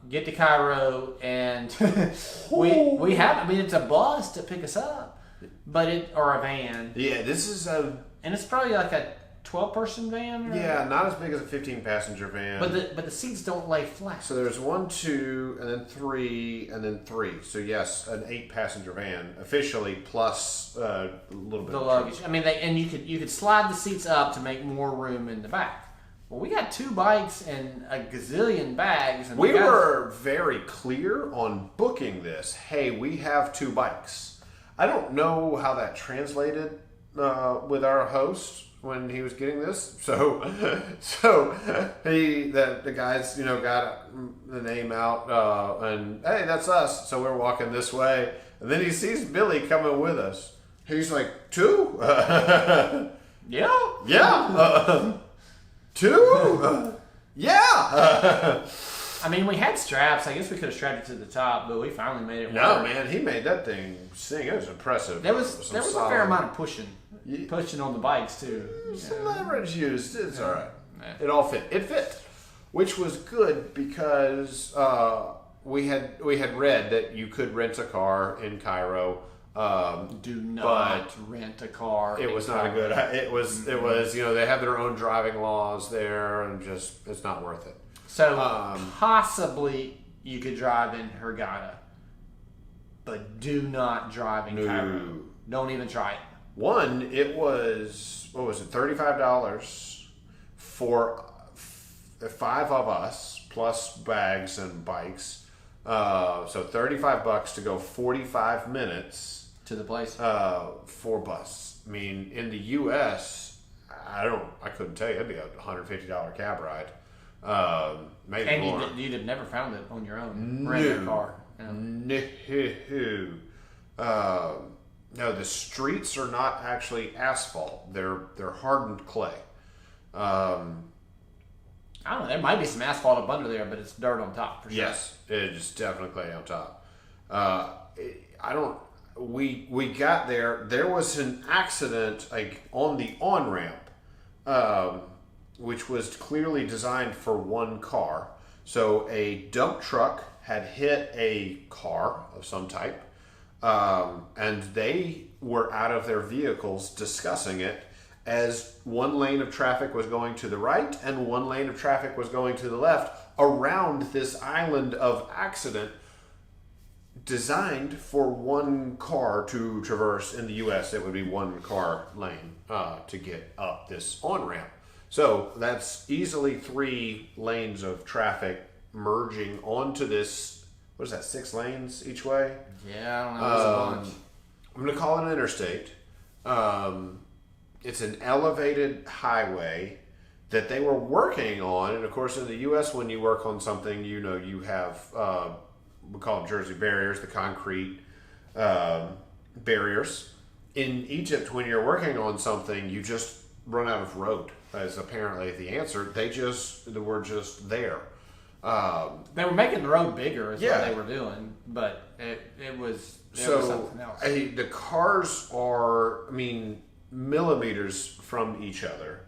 Get to Cairo, and we have. I mean, it's a bus to pick us up, or a van. Yeah, this is and it's probably like a 12-person van. Not as big as a 15-passenger van. But the seats don't lay flat. So there's 1, 2, and then 3, and then 3. So yes, an 8-passenger van officially, plus a little bit the of luggage. I mean, you could slide the seats up to make more room in the back. Well, we got 2 bikes and a gazillion bags. And we were very clear on booking this. Hey, we have 2 bikes. I don't know how that translated with our host when he was getting this. So the guys, got the name out, and hey, that's us. So we're walking this way, and then he sees Billy coming with us. He's like, 2? Yeah. 2? Yeah. I mean, we had straps. I guess we could have strapped it to the top, but we finally made it work. No, man, he made that thing sing. It was impressive. There was a fair amount of pushing on the bikes too. Some leverage used. It's all right. Yeah. It all fit. It fit, which was good because we had read that you could rent a car in Cairo. Do not rent a car. It was not a good. It was. They have their own driving laws there, and just it's not worth it. So possibly you could drive in Hurghada, but do not drive in Cairo. Don't even try it. One, it was $35 for 5 of us plus bags and bikes. So $35 to go 45 minutes to the place for bus. I mean, in the U.S., I couldn't tell you. It'd be a $150 cab ride. Maybe and more. You'd have never found it on your own. Rent a car. No, the streets are not actually asphalt. They're hardened clay. I don't know. There might be some asphalt up under there, but it's dirt on top for sure. Yes, it's definitely clay on top. We got there. There was an accident like on the on-ramp, which was clearly designed for one car. So a dump truck had hit a car of some type, and they were out of their vehicles discussing it as one lane of traffic was going to the right and one lane of traffic was going to the left around this island of accident designed for one car to traverse. In the U.S., it would be one car lane to get up this on-ramp. So that's easily 3 lanes of traffic merging onto this, what is that, 6 lanes each way? Yeah, I don't know. There's a bunch. I'm going to call it an interstate. It's an elevated highway that they were working on. And of course, in the U.S., when you work on something, you have, we call them Jersey barriers, the concrete barriers. In Egypt, when you're working on something, you just run out of road, is apparently the answer. They were just there. They were making the road bigger is what they were doing, but it was something else. The cars are, millimeters from each other,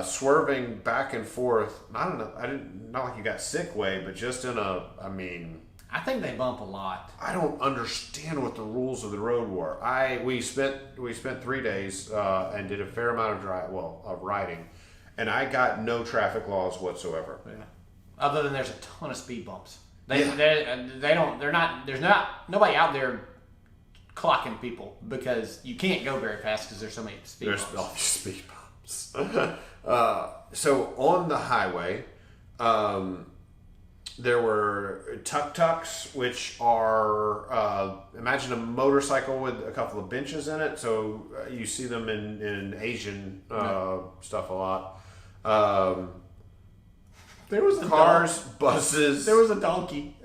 swerving back and forth. I don't know. Not like you got sick way, but just in a. I think they bump a lot. I don't understand what the rules of the road were. We spent 3 days and did a fair amount of riding, and I got no traffic laws whatsoever. Yeah. Other than there's a ton of speed bumps. There's not nobody out there clocking people because you can't go very fast because there's so many speed bumps. There's all these speed bumps. So on the highway, there were tuk-tuks, which are, imagine a motorcycle with a couple of benches in it. So you see them in Asian stuff a lot. There was cars, buses. There was a donkey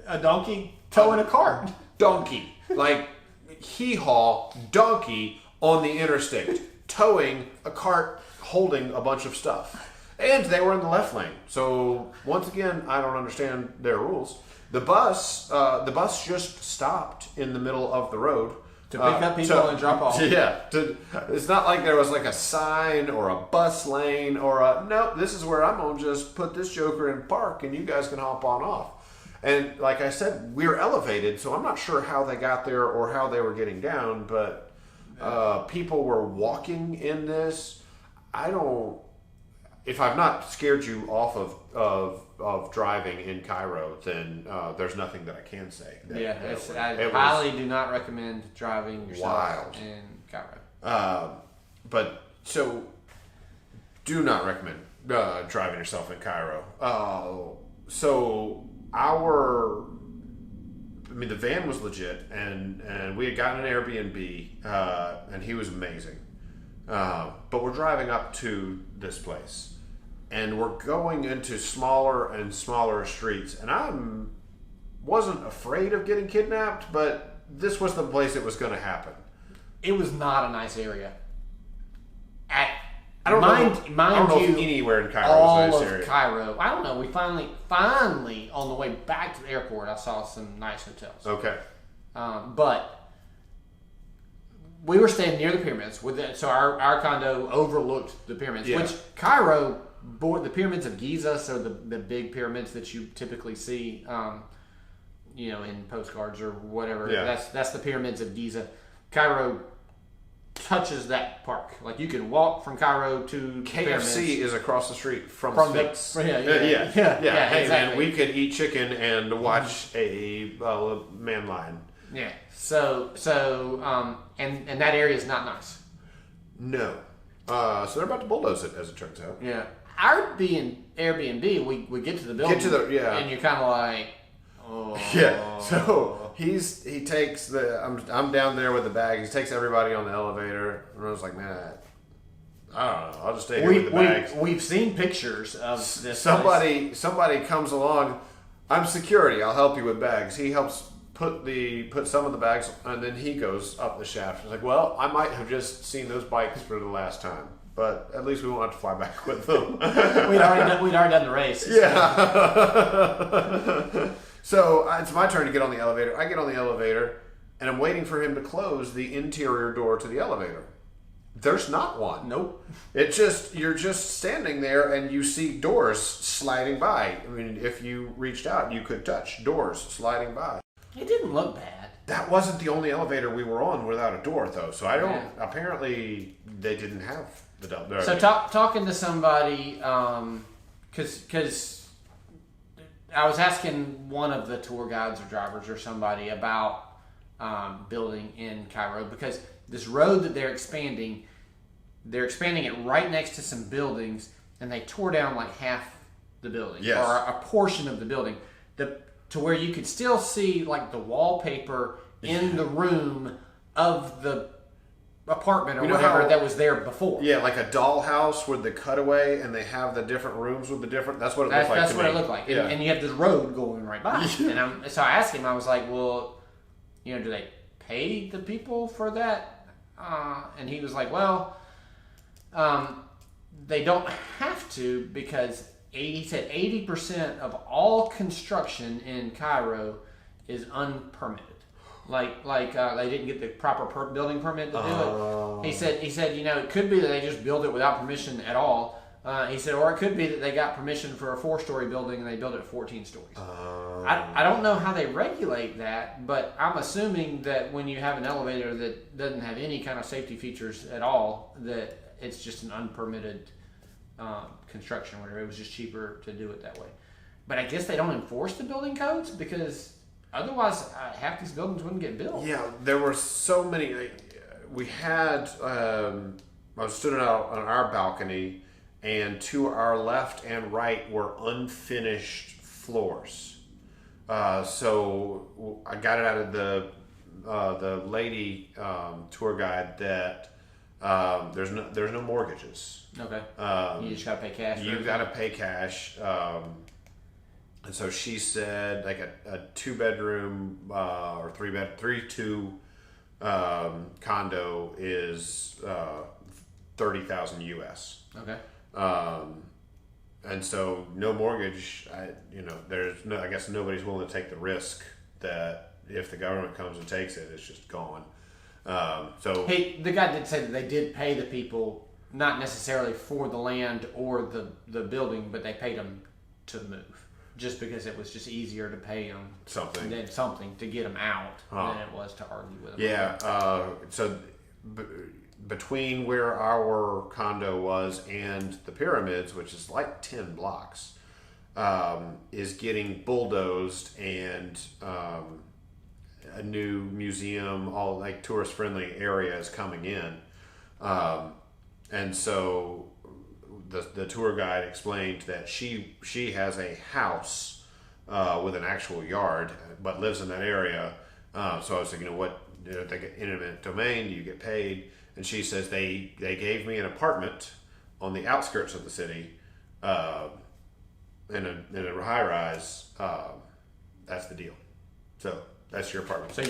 towing a cart. Donkey. Like, hee-haw, donkey on the interstate, towing a cart holding a bunch of stuff. And they were in the left lane. So, once again, I don't understand their rules. The bus just stopped in the middle of the road. To pick up people and drop off. Yeah. It's not like there was like a sign or a bus lane or no, this is where I'm going to just put this joker in park and you guys can hop on off. And like I said, we're elevated, so I'm not sure how they got there or how they were getting down, but people were walking in this. If I've not scared you off of driving in Cairo, then there's nothing that I can say. I highly do not recommend driving yourself in Cairo. But so, do not recommend driving yourself in Cairo. So the van was legit, and we had gotten an Airbnb, and he was amazing. But we're driving up to this place, and we're going into smaller and smaller streets, and I wasn't afraid of getting kidnapped, but this was the place it was going to happen. It was not a nice area. I don't know if you, anywhere in Cairo all is nice of area. Cairo. I don't know. We finally on the way back to the airport, I saw some nice hotels. Okay. But we were staying near the pyramids, so our condo overlooked the pyramids. Yeah. Which Cairo, the pyramids of Giza, so the big pyramids that you typically see, in postcards or whatever. Yeah. That's the pyramids of Giza. Cairo touches that park. Like you can walk from Cairo to KFC pyramids. is across the street from Sphinx. Yeah. Hey, exactly. man, we could eat chicken and watch a man lion. Yeah. So and that area is not nice. No. So they're about to bulldoze it, as it turns out. Yeah. Our Airbnb, we get to the building. And you're kind of like, oh. Yeah. So he takes I'm down there with the bag. He takes everybody on the elevator, and I was like, man, I don't know. I'll just stay here with the bags. We've seen pictures of this. Somebody comes along. I'm security. I'll help you with bags. He helps put some of the bags, and then he goes up the shaft. He's like, well, I might have just seen those bikes for the last time, but at least we won't have to fly back with them. We'd already done the race. Yeah. So it's my turn to get on the elevator. I get on the elevator, and I'm waiting for him to close the interior door to the elevator. There's not one. Nope. You're just standing there, and you see doors sliding by. I mean, if you reached out, you could touch doors sliding by. It didn't look bad. That wasn't the only elevator we were on without a door, though. So I don't. Yeah. Apparently, they didn't have the door. So talking to somebody, because I was asking one of the tour guides or drivers or somebody about building in Cairo, because this road that they're expanding it right next to some buildings, and they tore down like half the building, yes, or a portion of the building, to where you could still see like the wallpaper in the room of the apartment or whatever that was there before. Yeah, like a dollhouse with the cutaway, and they have the different rooms with the different. That's what it looked like. That's what it looked like, and you have this road going right by. And so I asked him. I was like, "Well, do they pay the people for that?" And he was like, "Well, they don't have to, because." He said 80% of all construction in Cairo is unpermitted. Like they didn't get the proper building permit to do it. He said it could be that they just build it without permission at all. He said, or it could be that they got permission for a 4-story building and they built it 14 stories. I don't know how they regulate that, but I'm assuming that when you have an elevator that doesn't have any kind of safety features at all, that it's just an unpermitted construction or whatever. It was just cheaper to do it that way. But I guess they don't enforce the building codes, because otherwise half these buildings wouldn't get built. Yeah, there were so many. We had I was stood out on our balcony, and to our left and right were unfinished floors. So I got it out of the lady tour guide that there's no mortgages. Okay. You just gotta pay cash. You gotta pay cash. And so she said like a 2-bedroom or 3-2 condo is $30,000 US. Okay. And so no mortgage. I guess nobody's willing to take the risk that if the government comes and takes it, it's just gone. Hey, the guy did say that they did pay the people, not necessarily for the land or the building, but they paid them to move, just because it was just easier to pay them something to get them out than it was to argue with them. Yeah. So between where our condo was and the pyramids, which is like 10 blocks, is getting bulldozed, and a new museum, all like tourist friendly areas coming in. And so the tour guide explained that she has a house with an actual yard, but lives in that area. So I was thinking, what, they get eminent domain, do you get paid? And she says they gave me an apartment on the outskirts of the city, in a high rise. That's the deal. So that's your apartment. So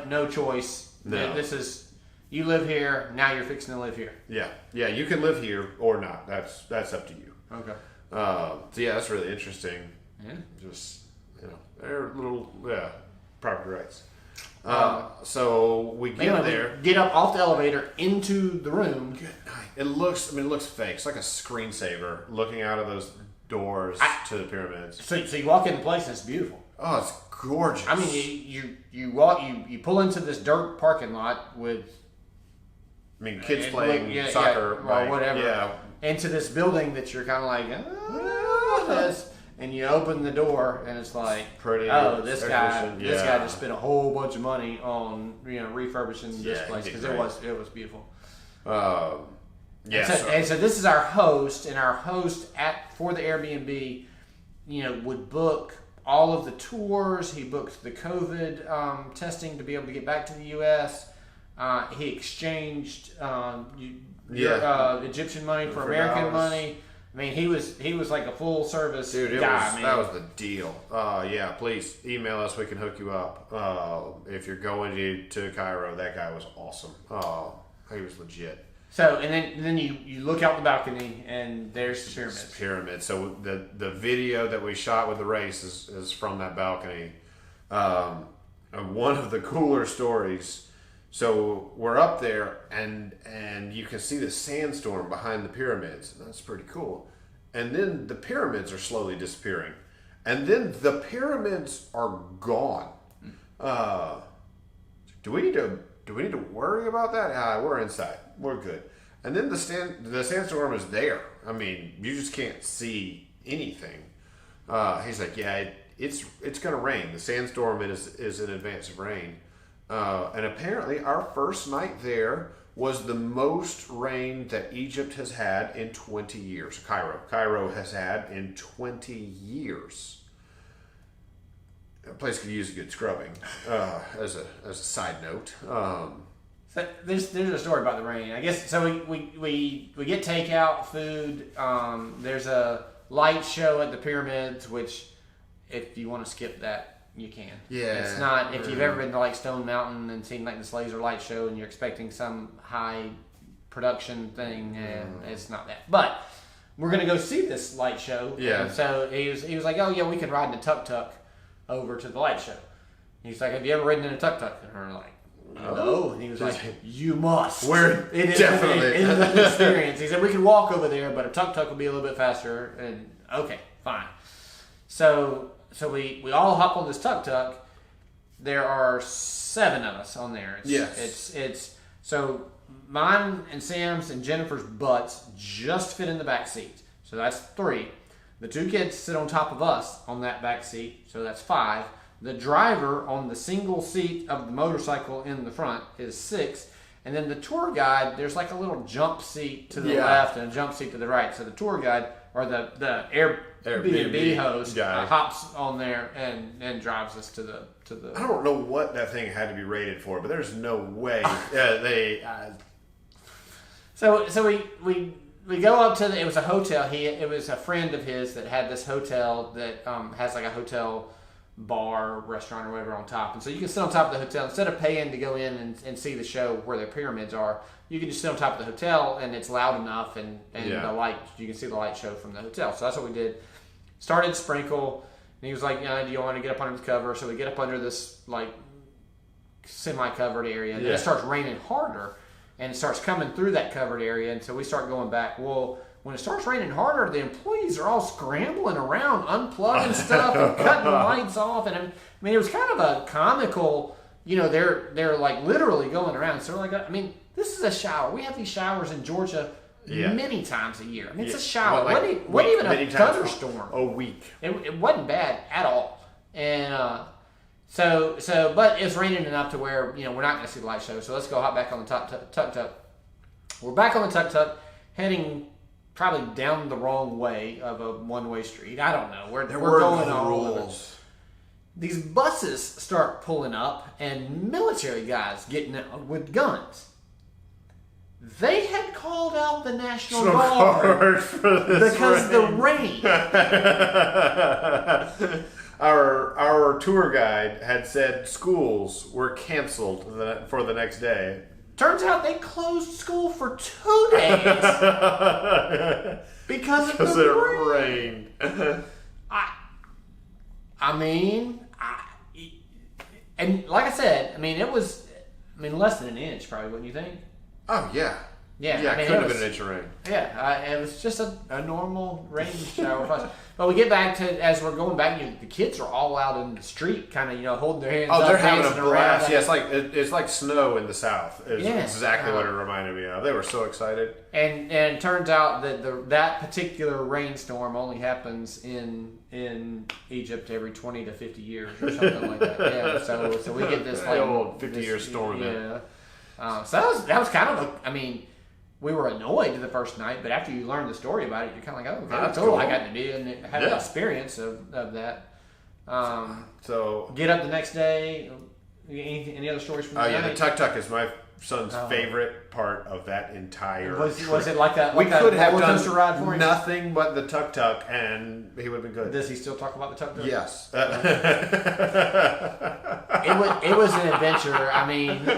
no choice. No. This is, You live here. Now you're fixing to live here. Yeah. Yeah. You can live here or not. That's up to you. Okay. So yeah, that's really interesting. Yeah. Just they're little property rights. So we get there. Get up off the elevator into the room. Good night. It looks fake. It's like a screensaver looking out of those doors to the pyramids. So you walk in the place and it's beautiful. Oh, it's gorgeous. I mean, you walk, you pull into this dirt parking lot with, kids playing soccer or whatever. Yeah. Into this building that you're kind of like, this. And you open the door, and it's like, pretty. Oh, this guy just spent a whole bunch of money on refurbishing this place because it was beautiful. And so this is our host, and our host for the Airbnb, would book all of the tours. He booked the COVID testing to be able to get back to the U.S. He exchanged Egyptian money for American money. I mean, he was like a full service guy. That was the deal. Yeah, please email us. We can hook you up. If you're going to Cairo, that guy was awesome. He was legit. So and then you look out the balcony and there's the pyramids. Pyramids. So the video that we shot with the race is from that balcony. One of the cooler stories. So we're up there, and you can see the sandstorm behind the pyramids. That's pretty cool. And then the pyramids are slowly disappearing, and then the pyramids are gone. Do we need to worry about that? We're inside. We're good. And then the sandstorm is there. I mean, you just can't see anything. He's like, yeah, it's gonna rain. The sandstorm is in advance of rain. And apparently our first night there was the most rain that Egypt has had in 20 years. Cairo has had in 20 years. That place could use a good scrubbing, as a side note. So there's a story about the rain. I guess so. We get takeout food. There's a light show at the pyramids, which if you want to skip that, you can. Yeah. It's not, if you've ever been to like Stone Mountain and seen like this laser light show and you're expecting some high production thing, it's not that. But we're going to go see this light show. Yeah. And so he was like, oh yeah, we can ride in a tuk-tuk over to the light show. He's like, have you ever ridden in a tuk-tuk? And we're like, no. And he was like, you must. It is an experience. He said, we can walk over there, but a tuk-tuk will be a little bit faster. And okay, fine. So we all hop on this tuk-tuk. There are 7 of us on there. It's so mine and Sam's and Jennifer's butts just fit in the back seat. So that's 3. The 2 kids sit on top of us on that back seat. So that's 5. The driver on the single seat of the motorcycle in the front is 6. And then the tour guide, there's like a little jump seat to the left and a jump seat to the right. So the tour guide or the Airbnb host hops on there and drives us to the. I don't know what that thing had to be rated for, but there's no way they. So we go up to it was a hotel. It was a friend of his that had this hotel that has like a hotel bar, restaurant, or whatever on top. And so you can sit on top of the hotel. Instead of paying to go in and see the show where the pyramids are, you can just sit on top of the hotel and it's loud enough and the light, you can see the light show from the hotel. So that's what we did. Started sprinkle, and he was like, do you want to get up under the cover? So we get up under this like semi-covered area, and then it starts raining harder, and it starts coming through that covered area, and so we start going back. Well, when it starts raining harder, the employees are all scrambling around, unplugging stuff and cutting the lights off. And I mean, it was kind of a comical, they're like literally going around. So we're like, this is a shower. We have these showers in Georgia many times a year. I mean, it's a shower. It wasn't even a thunderstorm. A week. It wasn't bad at all. And so, but it's raining enough to where, we're not going to see the light show. So let's go hop back on the tuk-tuk. We're back on the tuk-tuk, heading probably down the wrong way of a one-way street. I don't know. We're going all over. These buses start pulling up, and military guys getting out with guns. They had called out the National Guard for this because the rain. Our tour guide had said schools were canceled for the next day. Turns out they closed school for 2 days because of the rain. And like I said, it was, less than an inch probably, wouldn't you think? Oh, yeah. Yeah, it could have been an inch of rain. Yeah, it was just a normal rain shower for us. But we get back to, as we're going back, the kids are all out in the street, kind of, holding their hands up. Oh, they're having a blast. Around. Yeah, it's like snow in the South. It's exactly what it reminded me of. They were so excited. And it turns out that that particular rainstorm only happens in Egypt every 20 to 50 years or something like that. Yeah, so we get this like old 50-year storm. Yeah. So that was kind of we were annoyed the first night, but after you learn the story about it, you're kind of like, oh, okay, that's cool. I got to do and have an experience of that. So get up the next day. Any other stories from the night? The tuk-tuk is my son's favorite part of that entire trip. Was it like that? We could have done ride for him? Nothing but the tuk-tuk, and he would have been good. Does he still talk about the tuk-tuk? Yes. It was an adventure.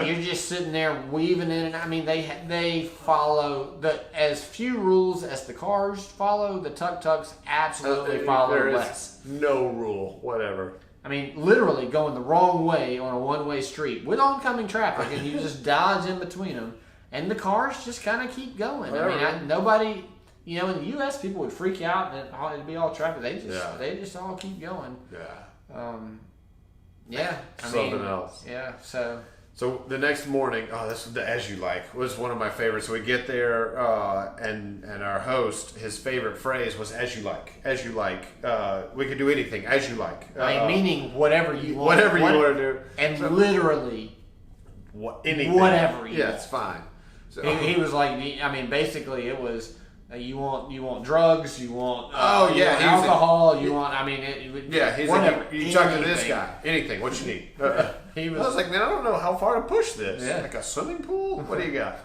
You're just sitting there weaving in, and they follow as few rules as the cars follow. The tuk-tuks absolutely follow less. No rule, whatever. Literally going the wrong way on a one-way street with oncoming traffic, and you just dodge in between them, and the cars just kind of keep going. Nobody, in the U.S., people would freak out and it'd be all traffic. They just all keep going. Yeah. Something else. Yeah. So the next morning, this was the As You Like was one of my favorites. So we get there, and our host, his favorite phrase was "As you like, as you like." We could do anything as you like. Meaning whatever you want. Whatever you want to do, and literally, anything. Whatever you want. It's fine. So, he was like, basically, it was. You want drugs, you want alcohol, you want he's whatever. Like, you talk to this guy, anything, what you need. I was like, man, I don't know how far to push this. Like a swimming pool? What do you got?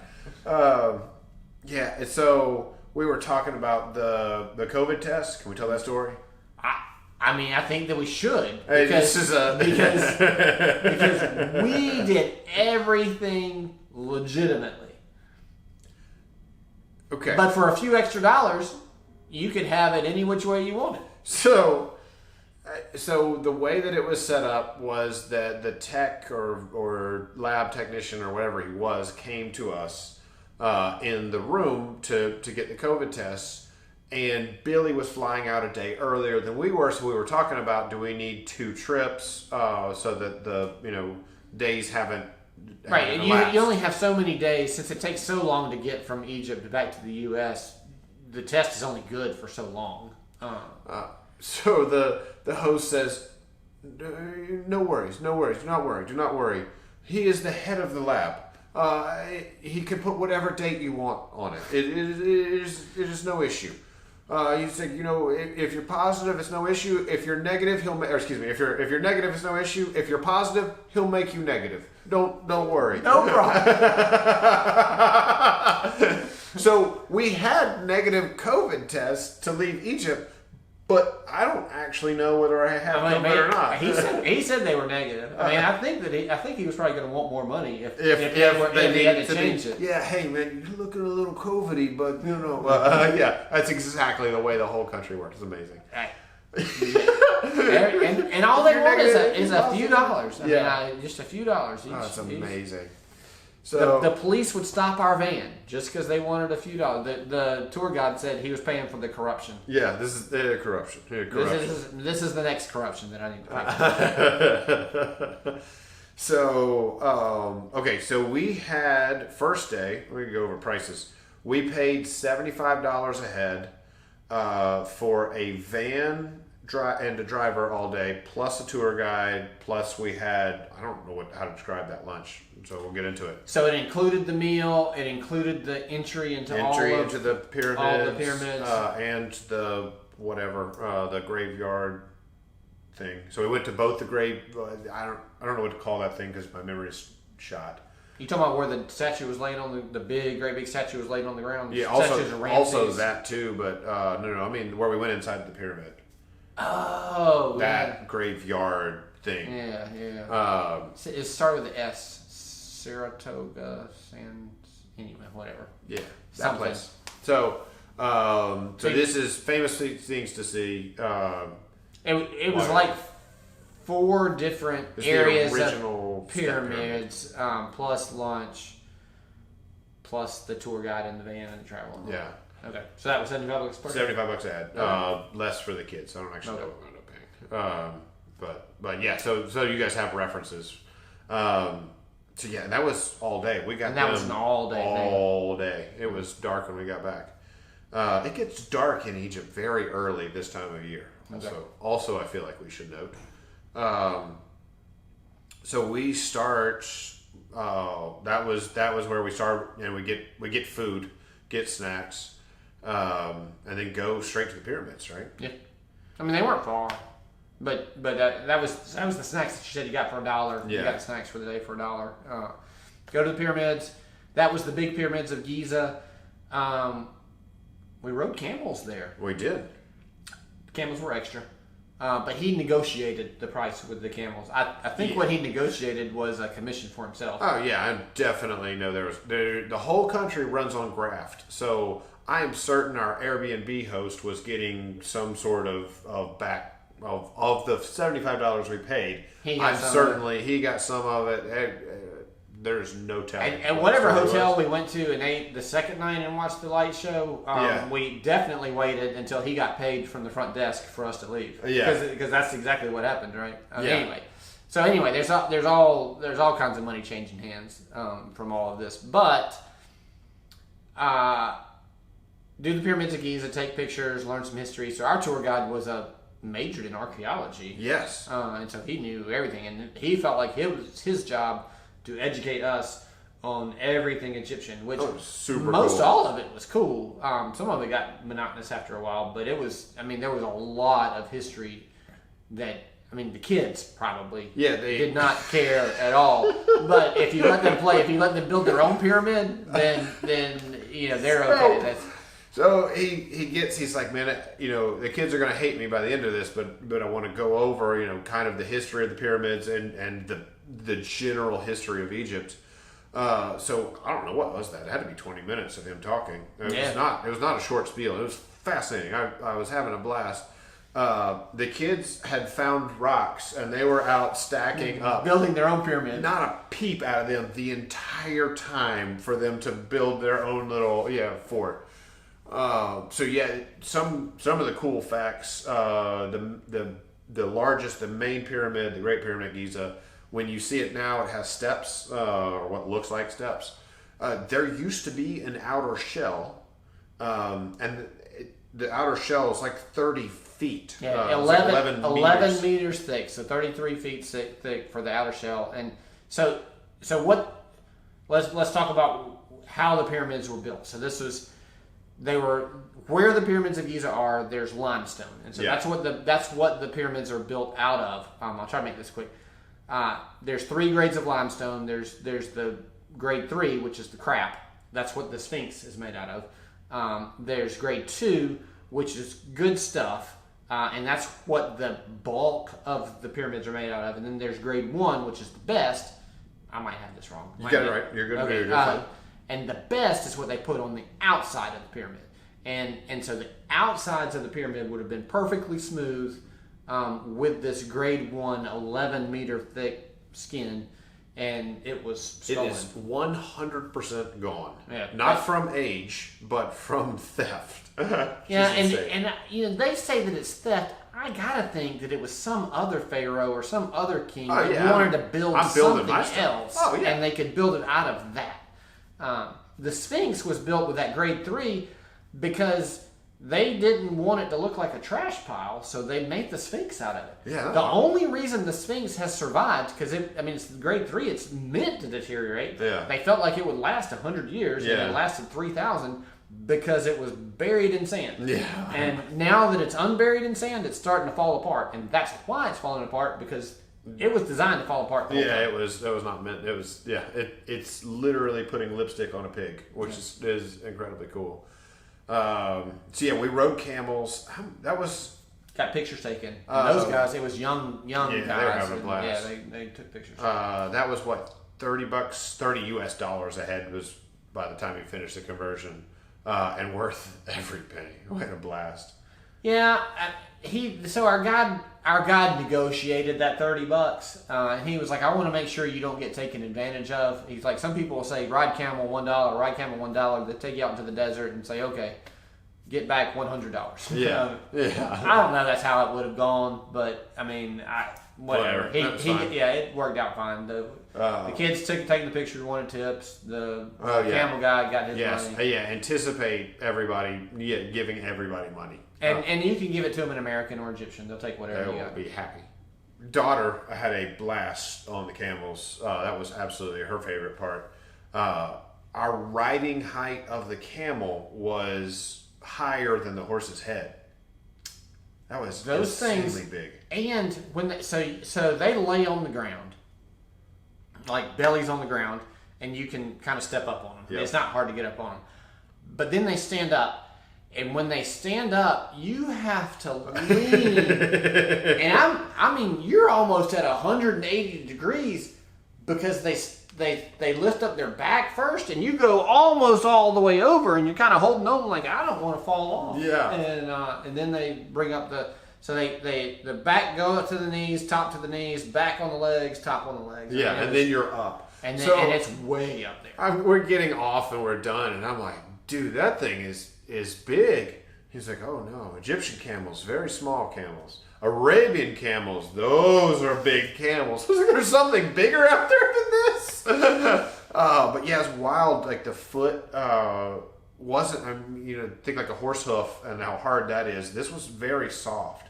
So we were talking about the COVID test. Can we tell that story? I think that we should because we did everything legitimately. Okay. But for a few extra dollars, you could have it any which way you wanted. So the way that it was set up was that the tech or lab technician or whatever he was came to us in the room to get the COVID tests, and Billy was flying out a day earlier than we were, so we were talking about, do we need 2 trips so that the days haven't. Right, you only have so many days, since it takes so long to get from Egypt back to the U.S. The test is only good for so long. So the host says, "No worries, do not worry. He is the head of the lab. He can put whatever date you want on it. It is no issue. He said, if you're positive, it's no issue. If you're negative, if you're negative, it's no issue. If you're positive, he'll make you negative. Don't worry. No problem." So we had negative COVID tests to leave Egypt, but I don't actually know whether I have COVID or not. He said they were negative. I think he was probably going to want more money if they had to change it. Yeah, hey man, you're looking a little COVID-y, but that's exactly the way the whole country works. It's amazing. and all they want is a few dollars. Just a few dollars each. That's amazing. So the police would stop our van just because they wanted a few dollars. The tour guide said he was paying for the corruption. Yeah, this is corruption. This is the next corruption that I need to pay for. So we had first day. We can go over prices. We paid $75 a head for a van and a driver all day, plus a tour guide, plus we had, I don't know how to describe that lunch, so we'll get into it. So it included the meal, it included the entry into the pyramids, all the pyramids, and the the graveyard thing. So we went to both the I don't know what to call that thing because my memory is shot. You talking about where the statue was laying on the great big statue was laying on the ground? Yeah, also that too, but no, I mean where we went inside the pyramid. Oh, that graveyard thing. Yeah. It started with the S. Saratoga, anyway, whatever. Yeah, that Something. place. So, this is famous things to see. It was like 4 different areas of pyramids, plus lunch, plus the tour guide in the van and the travel. Yeah. Okay, so that was $75 per day. $75 a head. Okay. Less for the kids. I don't actually know what we ended up paying. But yeah, so you guys have references. So yeah, that was all day. We got and that was an all day thing. All day. It was dark when we got back. It gets dark in Egypt very early this time of year. Okay. Also, I feel like we should note. So we start. That was where we start, and we get food, get snacks, and then go straight to the pyramids, right? Yeah, I mean they weren't far, but that was the snacks that you said you got for $1. Yeah. You got the snacks for the day for $1. Go to the pyramids. That was the big pyramids of Giza. We rode camels there. We did. The camels were extra. But he negotiated the price with the camels. I think what he negotiated was a commission for himself. Oh yeah, I definitely know the whole country runs on graft. So I am certain our Airbnb host was getting some sort of back of the $75 we paid. He got some of it. There's no telling. And whatever hotel we went to and ate the second night and watched the light show, we definitely waited until he got paid from the front desk for us to leave. Yeah, because that's exactly what happened, right? Yeah. Anyway, there's all kinds of money changing hands from all of this, but do the pyramids of Giza, take pictures, learn some history. So our tour guide was majored in archaeology. Yes, and so he knew everything, and he felt like it was his job to educate us on everything Egyptian, which all of it was cool. Some of it got monotonous after a while, but there was a lot of history that, the kids probably did not care at all. But if you let them build their own pyramid, then they're okay. So he's like, man, the kids are going to hate me by the end of this, but I want to go over, kind of the history of the pyramids and the general history of Egypt. So I don't know, what was that? It had to be 20 minutes of him talking. It was not a short spiel. It was fascinating. I was having a blast. The kids had found rocks and they were out stacking up, building their own pyramid. Not a peep out of them the entire time for them to build their own little fort. Some of the cool facts. The largest, the main pyramid, the Great Pyramid of Giza. When you see it now, it has steps, or what looks like steps. There used to be an outer shell, and the outer shell is like 30 feet. Yeah, 11 meters thick, so 33 feet thick for the outer shell. And so what? Let's talk about how the pyramids were built. So where the pyramids of Giza are. There's limestone, and so that's what the pyramids are built out of. I'll try to make this quick. There's 3 grades of limestone. There's the grade 3, which is the crap. That's what the Sphinx is made out of. There's grade 2, which is good stuff, and that's what the bulk of the pyramids are made out of. And then there's grade 1, which is the best. I might have this wrong. You got it right. You're good. Okay. You're good. And the best is what they put on the outside of the pyramid. And so the outsides of the pyramid would have been perfectly smooth, with this grade 1 11 meter thick skin, and it was stolen. It is 100% gone. Yeah. Not from age, but from theft. And they say that it's theft. I gotta think that it was some other pharaoh or some other king that wanted to build something else, and they could build it out of that. The Sphinx was built with that grade 3 because they didn't want it to look like a trash pile, so they made the Sphinx out of it. Yeah. The only reason the Sphinx has survived, because it's grade 3, it's meant to deteriorate. Yeah. They felt like it would last 100 years, and it lasted 3,000 because it was buried in sand. Yeah. And now that it's unburied in sand, it's starting to fall apart, and that's why it's falling apart, because it was designed to fall apart. The whole time. It was not meant. It was it's literally putting lipstick on a pig, which is incredibly cool. We rode camels. That was got pictures taken. Those guys, it was young guys. They were having a blast. They took pictures. That was $30, 30 US dollars a head was by the time he finished the conversion, and worth every penny. We had a blast. Yeah, so our guide negotiated that $30, and he was like, I want to make sure you don't get taken advantage of. He's like, some people will say ride camel $1, ride camel $1. They take you out into the desert and say, okay, get back $100. Yeah, I don't know that's how it would have gone, but I mean, whatever. It worked out fine. The kids taking the picture wanted tips. The camel guy got his money. Yeah, anticipate everybody giving everybody money. And you can give it to them in American or Egyptian. They'll take whatever you got. They'll be happy. Daughter had a blast on the camels. That was absolutely her favorite part. Our riding height of the camel was higher than the horse's head. That was those insanely things big. And when so they lay on the ground, like bellies on the ground, and you can kind of step up on them. Yep. It's not hard to get up on them. But then they stand up, and when they stand up, you have to lean. And I mean, you're almost at 180 degrees because they lift up their back first, and you go almost all the way over, and you're kind of holding on like, I don't want to fall off. Yeah. And then they bring up the back go up to the knees, top to the knees, back on the legs, top on the legs. Yeah, and then you're up. And it's way up there. We're getting off and we're done, and I'm like, dude, that thing is big. He's like, oh no, Egyptian camels, very small camels. Arabian camels, those are big camels. Was there something bigger out there than this? But yeah, it's wild. Like the foot wasn't, think like a horse hoof and how hard that is. This was very soft.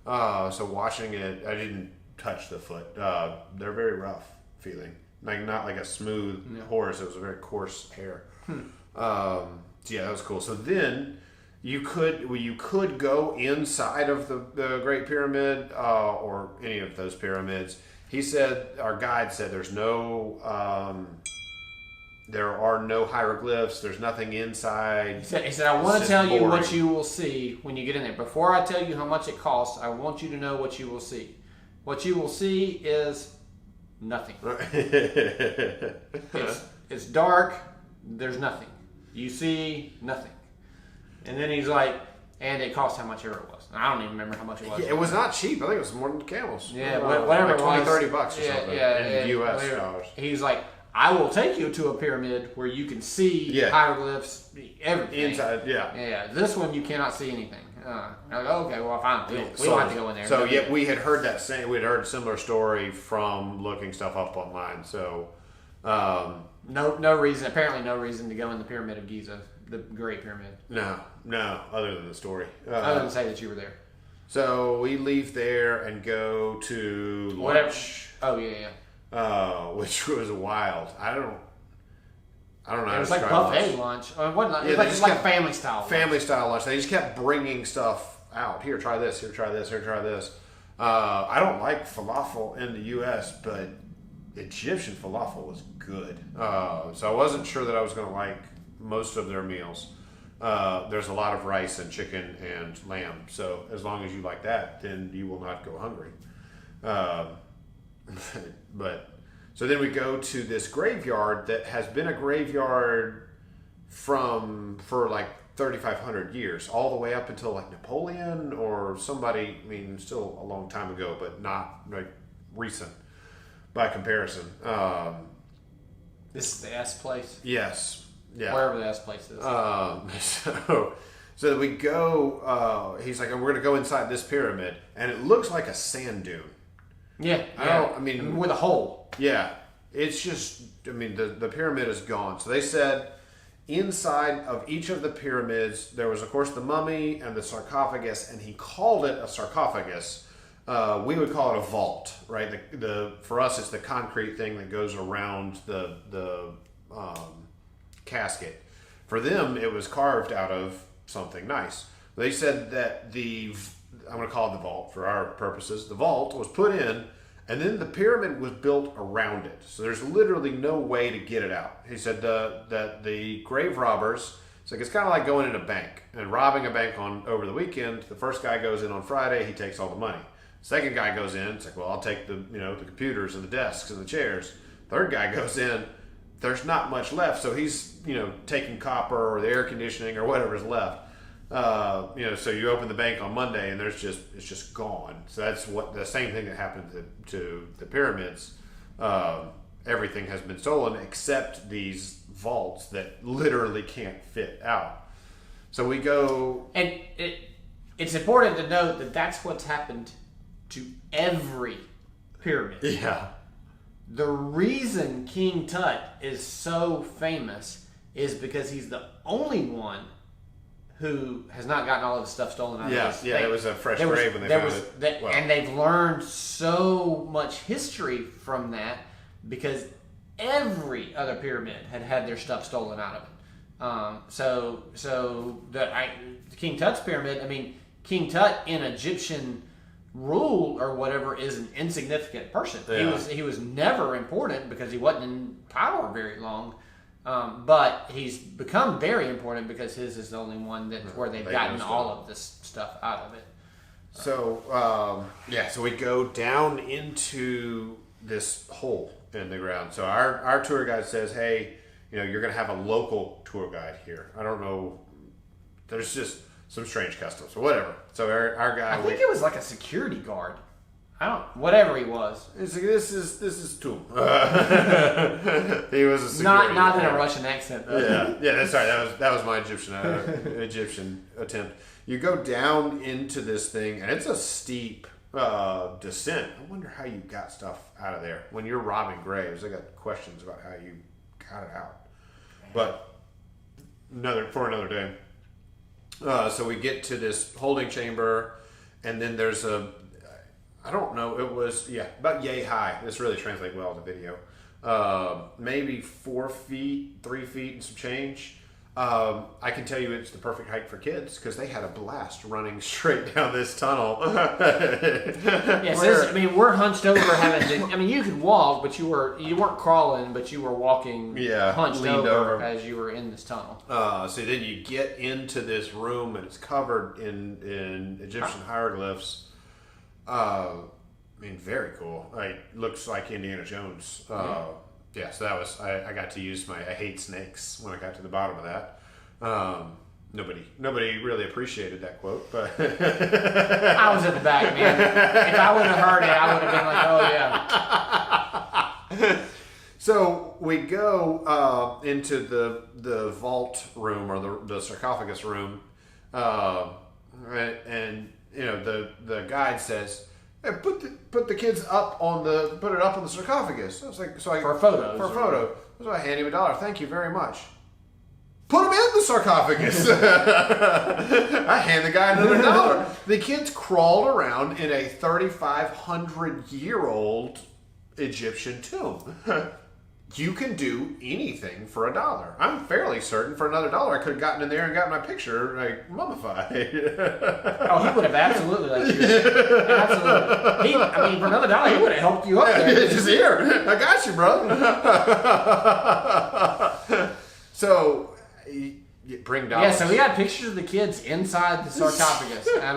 So watching it, I didn't touch the foot. They're very rough feeling. Like not like a smooth horse. It was a very coarse hair. So yeah, that was cool. So then you could go inside of the Great Pyramid or any of those pyramids. He said, our guide said, there are no hieroglyphs. There's nothing inside. He said, I want to tell you what you will see when you get in there. Before I tell you how much it costs, I want you to know what you will see. What you will see is nothing. It's dark. There's nothing. You see nothing. And then he's like, and it cost how much ever it was. I don't even remember how much it was. Yeah, it was not cheap. I think it was more than camels. Yeah, whatever like it was. $20, $30 or something in US dollars. He's like, I will take you to a pyramid where you can see hieroglyphs, everything. Inside, yeah. Yeah, this one you cannot see anything. I'm like, okay, well, fine. We don't have to go in there. So, yeah, we had heard we had heard a similar story from looking stuff up online. So, no reason, apparently no reason to go in the Pyramid of Giza, the Great Pyramid. No, other than the story. Other than say that you were there. So we leave there and go to lunch. Whatever. Oh, yeah. Which was wild. I don't know. It was like buffet lunch. It was like a family style. Family style lunch. They just kept bringing stuff out. Here, try this. Here, try this. Here, try this. I don't like falafel in the U.S., but Egyptian falafel was good. So I wasn't sure that I was going to like most of their meals. There's a lot of rice and chicken and lamb. So as long as you like that, then you will not go hungry. But so then we go to this graveyard that has been a graveyard for like 3,500 years, all the way up until like Napoleon or somebody. I mean, still a long time ago, but not like recent by comparison. This is the S place. Yes. Yeah. Wherever the S place is. So we go. He's like, we're going to go inside this pyramid, and it looks like a sand dune. Yeah. I mean, with a hole. Yeah. It's just, the pyramid is gone. So they said inside of each of the pyramids, there was, of course, the mummy and the sarcophagus, and he called it a sarcophagus. We would call it a vault, right? For us, it's the concrete thing that goes around the casket. For them, it was carved out of something nice. They said that I'm going to call it the vault for our purposes. The vault was put in, and then the pyramid was built around it. So there's literally no way to get it out. He said that the grave robbers, it's kind of like going in a bank and robbing a bank over the weekend. The first guy goes in on Friday, he takes all the money. Second guy goes in, it's like, well, I'll take the computers and the desks and the chairs. Third guy goes in. There's not much left, so he's taking copper or the air conditioning or whatever's left. So you open the bank on Monday and it's just gone. So that's the same thing that happened to the pyramids. Everything has been stolen except these vaults that literally can't fit out. So we go, and it's important to note that that's what's happened to every pyramid. Yeah. The reason King Tut is so famous is because he's the only one who has not gotten all of his stuff stolen out of his. Yeah, it was a fresh grave when they found it. And they've learned so much history from that because every other pyramid had their stuff stolen out of it. So the King Tut's pyramid, I mean, King Tut in Egyptian rule or whatever is an insignificant person. Yeah. He was never important because he wasn't in power very long. But he's become very important because his is the only one where they've gotten all of this stuff out of it. So so we go down into this hole in the ground. So our tour guide says, "Hey, you're going to have a local tour guide here. I don't know. There's just some strange customs or whatever." So our guy, I think it was like a security guard. Whatever he was. He's like, this is Tom. He was a security not in guard. a Russian accent though. Yeah, that's right. That was my Egyptian attempt. You go down into this thing, and it's a steep descent. I wonder how you got stuff out of there. When you're robbing graves, I got questions about how you got it out. But for another day. So we get to this holding chamber, and then there's I don't know, it was, about yay high. This really translates well to video. Maybe 4 feet, 3 feet and some change. I can tell you it's the perfect height for kids because they had a blast running straight down this tunnel. We're hunched over you could walk, but you weren't crawling, but you were walking hunched over as you were in this tunnel. So then you get into this room and it's covered in Egyptian hieroglyphs. Very cool. Looks like Indiana Jones. So that was, I got to use my I hate snakes when I got to the bottom of that. Nobody really appreciated that quote, but I was at the back, man. If I would have heard it, I would have been like, oh yeah. So we go into the vault room or the sarcophagus room, and the guide says, "Hey, put the kids put it up on the sarcophagus." I was like, for a photo. For a photo. So I hand him $1. "Thank you very much." Put him in the sarcophagus. I hand the guy another $1. The kids crawled around in a 3,500-year-old Egyptian tomb. You can do anything for $1. I'm fairly certain for another $1 I could have gotten in there and got my picture mummified. Oh, he would have absolutely let you. Absolutely. For another $1 he would have helped you up there. Just here. I got you, bro. So you bring $. Yeah, so we got pictures of the kids inside the sarcophagus. That.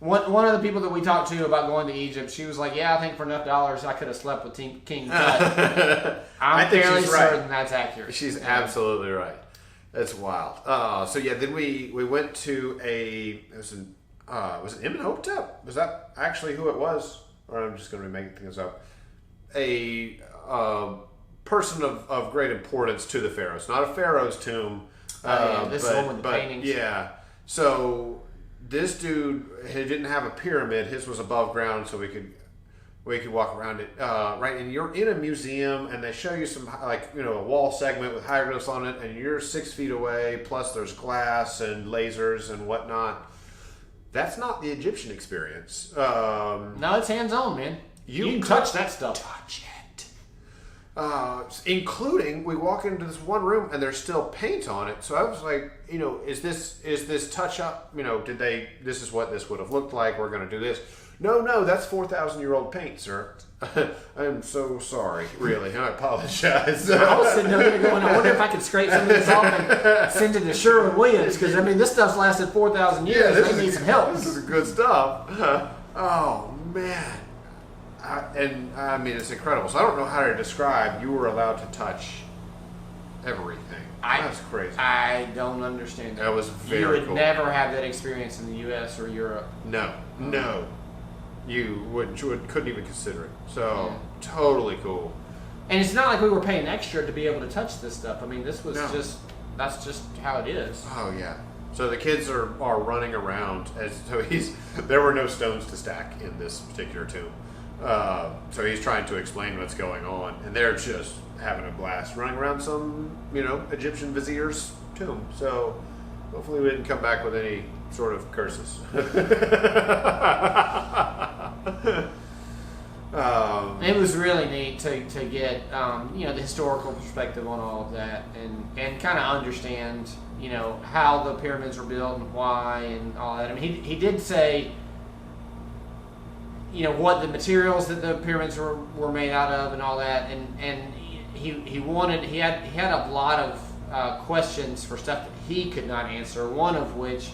One of the people that we talked to about going to Egypt, she was like, "Yeah, I think for enough $, I could have slept with King Tut." I'm fairly certain that's accurate. She's absolutely right. That's wild. Then we went to was it Imhotep? Was that actually who it was? Or I'm just going to be making things up. A person of great importance to the pharaohs. Not a pharaoh's tomb. This one with the paintings. Yeah. So this dude, he didn't have a pyramid. His was above ground, so we could walk around it. Right, and you're in a museum, and they show you some a wall segment with hieroglyphs on it, and you're 6 feet away. Plus, there's glass and lasers and whatnot. That's not the Egyptian experience. No, it's hands on, man. You can touch that stuff. Touch it. Including, we walk into this one room and there's still paint on it. So I was like, is this touch up? This is what this would have looked like. We're going to do this. No, that's 4,000-year-old paint, sir. I am so sorry. Really, I apologize. I was sitting there going, I wonder if I could scrape some of this off and send it to Sherwin-Williams because this stuff's lasted 4,000 years. They need some help. This is good stuff. Oh man. I mean, it's incredible. So I don't know how to describe. You were allowed to touch everything. That's crazy. I don't understand that. That was very cool. You would cool. never have that experience in the U.S. or Europe. No. You couldn't even consider it. So totally cool. And it's not like we were paying extra to be able to touch this stuff. I mean, this was that's just how it is. Oh yeah. So the kids are running around there were no stones to stack in this particular tomb. So he's trying to explain what's going on, and they're just having a blast running around some, Egyptian vizier's tomb. So hopefully we didn't come back with any sort of curses. It was really neat to get the historical perspective on all of that and kind of understand how the pyramids were built and why and all that. I mean, he did say what the materials that the pyramids were made out of and all that, and he had a lot of questions for stuff that he could not answer. One of which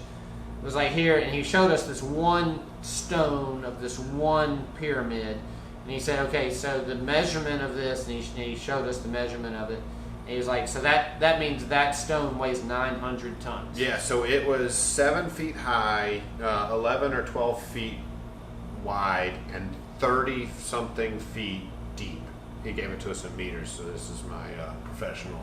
was like here, and he showed us this one stone of this one pyramid, and he said, okay, so the measurement of this, and he showed us the measurement of it. And he was like, so that means that stone weighs 900 tons. Yeah, so it was 7 feet high, 11 or 12 feet wide, and 30-something feet deep. He gave it to us in meters, so this is my professional.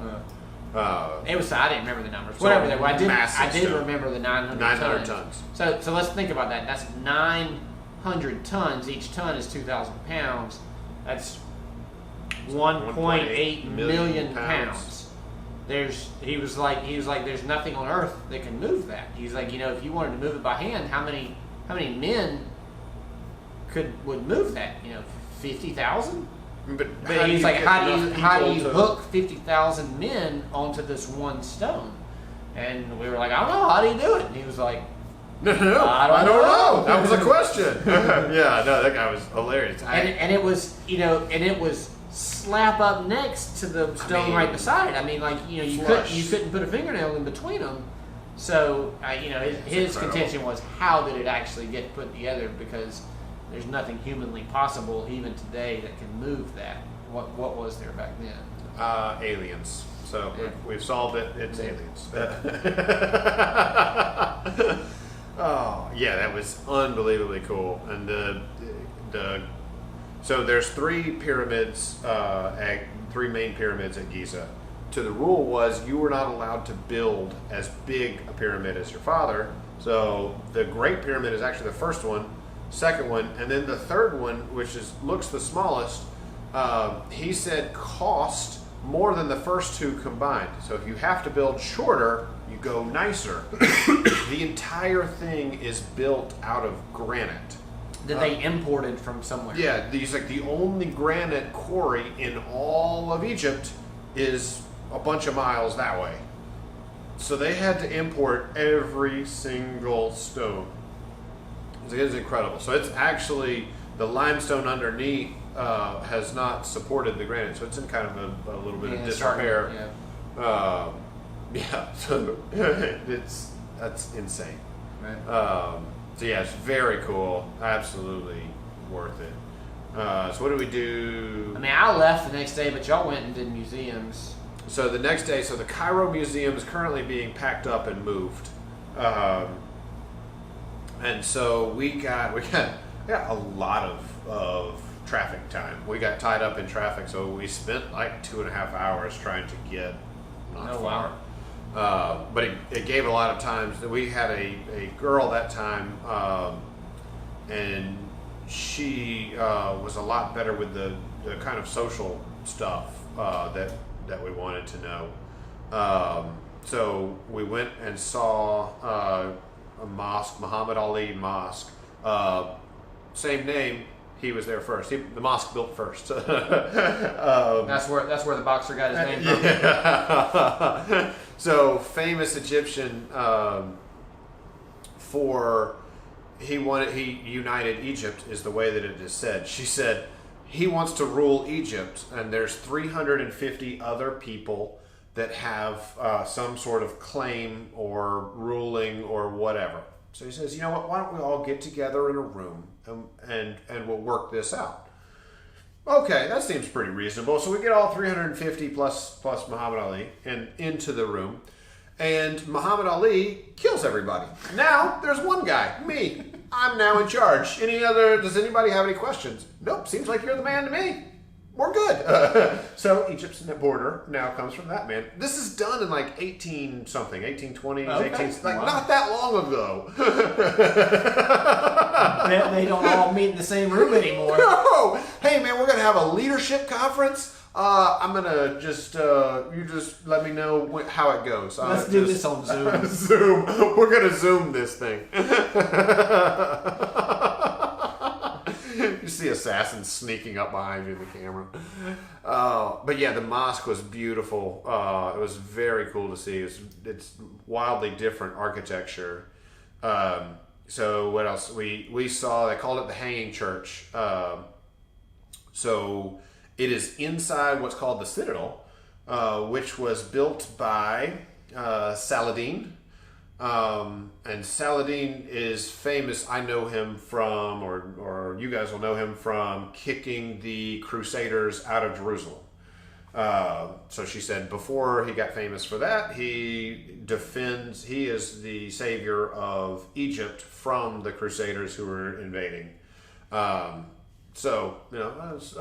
It was. I didn't remember the numbers. Whatever they were, I did remember the 900 tons. So let's think about that. That's 900 tons. Each ton is 2,000 pounds. That's 1.8 million pounds. He was like, there's nothing on earth that can move that. He's like, if you wanted to move it by hand, how many men would move that? 50,000. But he's like, how do you hook 50,000 men onto this one stone? And we were like, I don't know. How do you do it? And he was like, No, I don't know. That was a question. Yeah, no, that guy was hilarious. And it was, it was slap up next to the stone right beside it. I mean, like, you couldn't put a fingernail in between them. So, his contention was, how did it actually get put together? Because there's nothing humanly possible, even today, that can move that. What was there back then? Aliens. So we've solved it. It's aliens. Oh yeah, that was unbelievably cool. And so there's 3 pyramids, 3 main pyramids at Giza. So the rule was you were not allowed to build as big a pyramid as your father. So the Great Pyramid is actually the first one. Second one, and then the third one, which looks the smallest, he said cost more than the first 2 combined. So if you have to build shorter, you go nicer. The entire thing is built out of granite that they imported from somewhere. Yeah, he's like, the only granite quarry in all of Egypt is a bunch of miles that way. So they had to import every single stone. It is incredible. So it's actually, the limestone underneath has not supported the granite, so it's in kind of a little bit of disrepair. So that's insane. Right. So yeah, it's very cool. Absolutely worth it. So what do we do? I mean, I left the next day, but y'all went and did museums. So the next day, the Cairo Museum is currently being packed up and moved. And so we got a lot of traffic time. We got tied up in traffic, so we spent like 2.5 hours trying to get not far. Wow. But it gave a lot of times. We had a girl that time, and she was a lot better with the kind of social stuff that we wanted to know. So we went and saw a mosque, Muhammad Ali Mosque. Same name. He was there first. The mosque built first. That's where the boxer got his name from. Yeah. So famous Egyptian he united Egypt is the way that it is said. She said he wants to rule Egypt, and there's 350 other people that have some sort of claim or ruling or whatever. So he says, you know what, why don't we all get together in a room and we'll work this out. Okay, that seems pretty reasonable. So we get all 350 plus Muhammad Ali and into the room, and Muhammad Ali kills everybody. Now there's one guy, me. I'm now in charge. Does anybody have any questions? Nope, seems like you're the man to me. We're good. So Egypt's border now comes from that man. This is done in like 1820s, Okay. not that long ago. They don't all meet in the same room anymore. No! Hey man, we're gonna have a leadership conference. I'm gonna you just let me know how it goes. Let's do this on Zoom. Zoom. We're gonna Zoom this thing. You see assassins sneaking up behind you in the camera. But yeah, the mosque was beautiful. It was very cool to see. It's wildly different architecture. So what else? We saw, they called it the Hanging Church. So it is inside what's called the Citadel, which was built by Saladin. And Saladin is famous. I know him from, or you guys will know him from, kicking the Crusaders out of Jerusalem. So she said before he got famous for that, he is the savior of Egypt from the Crusaders who were invading. So, I was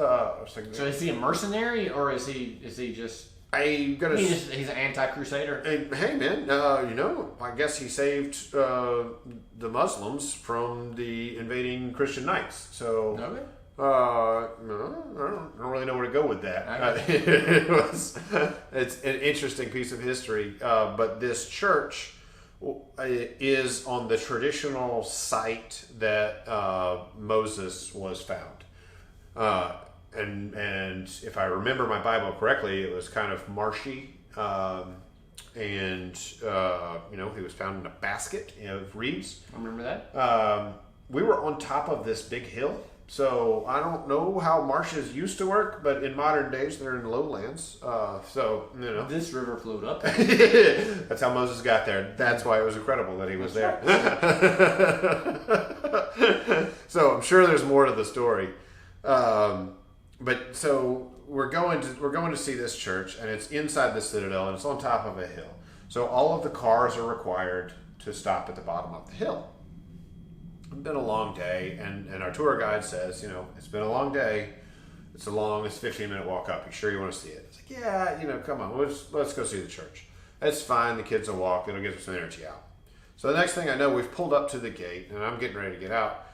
thinking. So is he a mercenary, or is he just... He's an anti-crusader. Hey man, I guess he saved the Muslims from the invading Christian knights. So, Okay. No, I don't really know where to go with that. It's an interesting piece of history. But this church is on the traditional site that Moses was found. And if I remember my Bible correctly, it was kind of marshy, and he was found in a basket of reeds. I remember that. We were on top of this big hill, so I don't know how marshes used to work, but in modern days they're in lowlands. This river flowed up. That's how Moses got there. That's why it was incredible that he was there. So I'm sure there's more to the story. But so we're going to see this church, and it's inside the Citadel, and it's on top of a hill. So all of the cars are required to stop at the bottom of the hill. It's been a long day, and our tour guide says, it's been a long day. It's a 15-minute walk up. You sure you want to see it? It's like, yeah, come on, let's go see the church. It's fine. The kids will walk. It'll get some energy out. So the next thing I know, we've pulled up to the gate, and I'm getting ready to get out.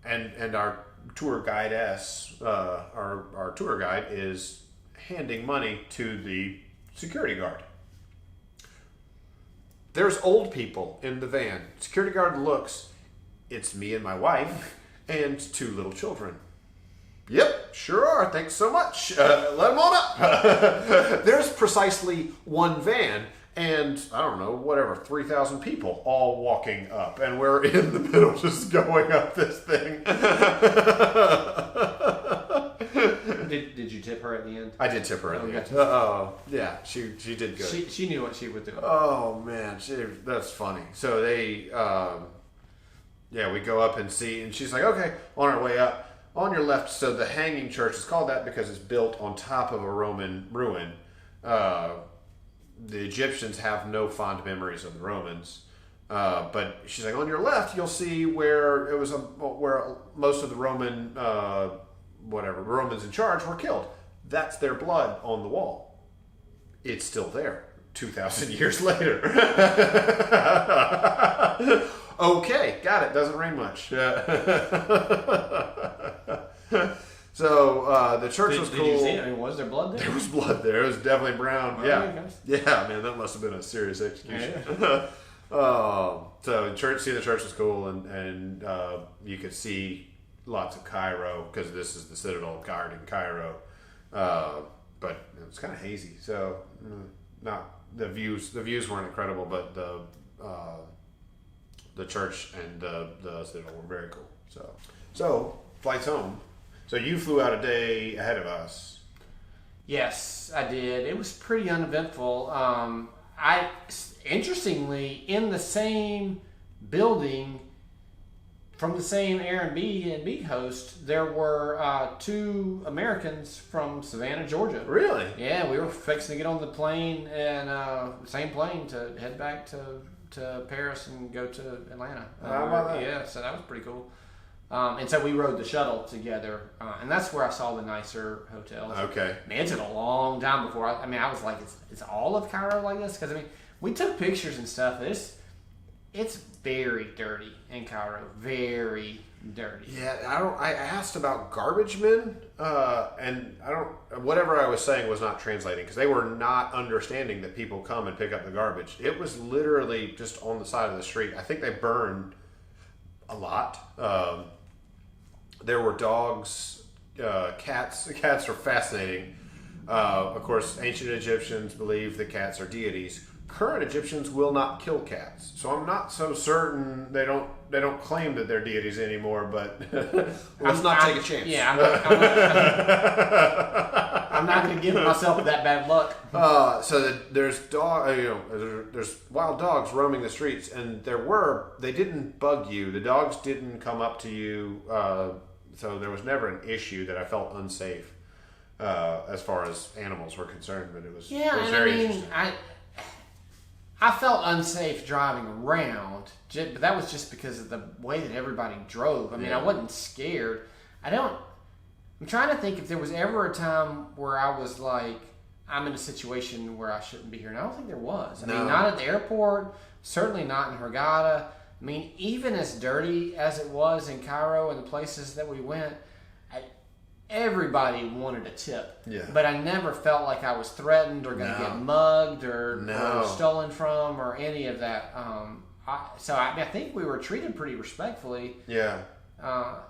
And our tour guidess, our tour guide is handing money to the security guard. There's old people in the van. Security guard looks, it's me and my wife and 2 little children. Yep, sure are. Thanks so much. Let them on up. There's precisely one van and, I don't know, 3,000 people all walking up. And we're in the middle just going up this thing. Did you tip her at the end? I did tip her at the end. Yeah, she did good. She knew what she was doing. Oh, man, that's funny. So they, we go up and see, and she's like, okay, on our way up. On your left, so the Hanging Church is called that because it's built on top of a Roman ruin. The Egyptians have no fond memories of the Romans, but she's like, on your left, you'll see where it was where most of the Roman Romans in charge were killed. That's their blood on the wall. It's still there 2,000 years later. Okay, got it. Doesn't rain much. So the church was cool. Did you see it? I mean, was there blood there? There was blood there. It was definitely brown. Oh, yeah, okay. Yeah, man, that must have been a serious execution. Yeah. So the church was cool, and you could see lots of Cairo because this is the Citadel Guard in Cairo. But it was kind of hazy, so not the views. The views weren't incredible, but the church and the Citadel were very cool. So flights home. So you flew out a day ahead of us. Yes, I did. It was pretty uneventful. Interestingly, in the same building, from the same Airbnb host, there were 2 Americans from Savannah, Georgia. Really? Yeah, we were fixing to get on the plane and same plane to head back to Paris and go to Atlanta. How about that? Yeah, so that was pretty cool. And so we rode the shuttle together, and that's where I saw the nicer hotels. Okay. Man, it took a long time before I was like, is all of Cairo like this? Because we took pictures and stuff. It's very dirty in Cairo, very dirty. Yeah, I asked about garbage men, and whatever I was saying was not translating because they were not understanding that people come and pick up the garbage. It was literally just on the side of the street. I think they burned a lot. There were dogs, cats. Cats are fascinating. Of course, ancient Egyptians believed that cats are deities. Current Egyptians will not kill cats, so I'm not so certain they don't claim that they're deities anymore. But let's not take a chance. Yeah, I'm not going to give myself that bad luck. So there's there's wild dogs roaming the streets, and they didn't bug you. The dogs didn't come up to you, so there was never an issue that I felt unsafe as far as animals were concerned. But it was very interesting. I felt unsafe driving around, but that was just because of the way that everybody drove. I wasn't scared. I'm trying to think if there was ever a time where I was like, I'm in a situation where I shouldn't be here. And I don't think there was. Not at the airport, certainly not in Hurghada. Even as dirty as it was in Cairo and the places that we went, everybody wanted a tip. Yeah. But I never felt like I was threatened or going to get mugged or stolen from or any of that. I think we were treated pretty respectfully. Yeah. For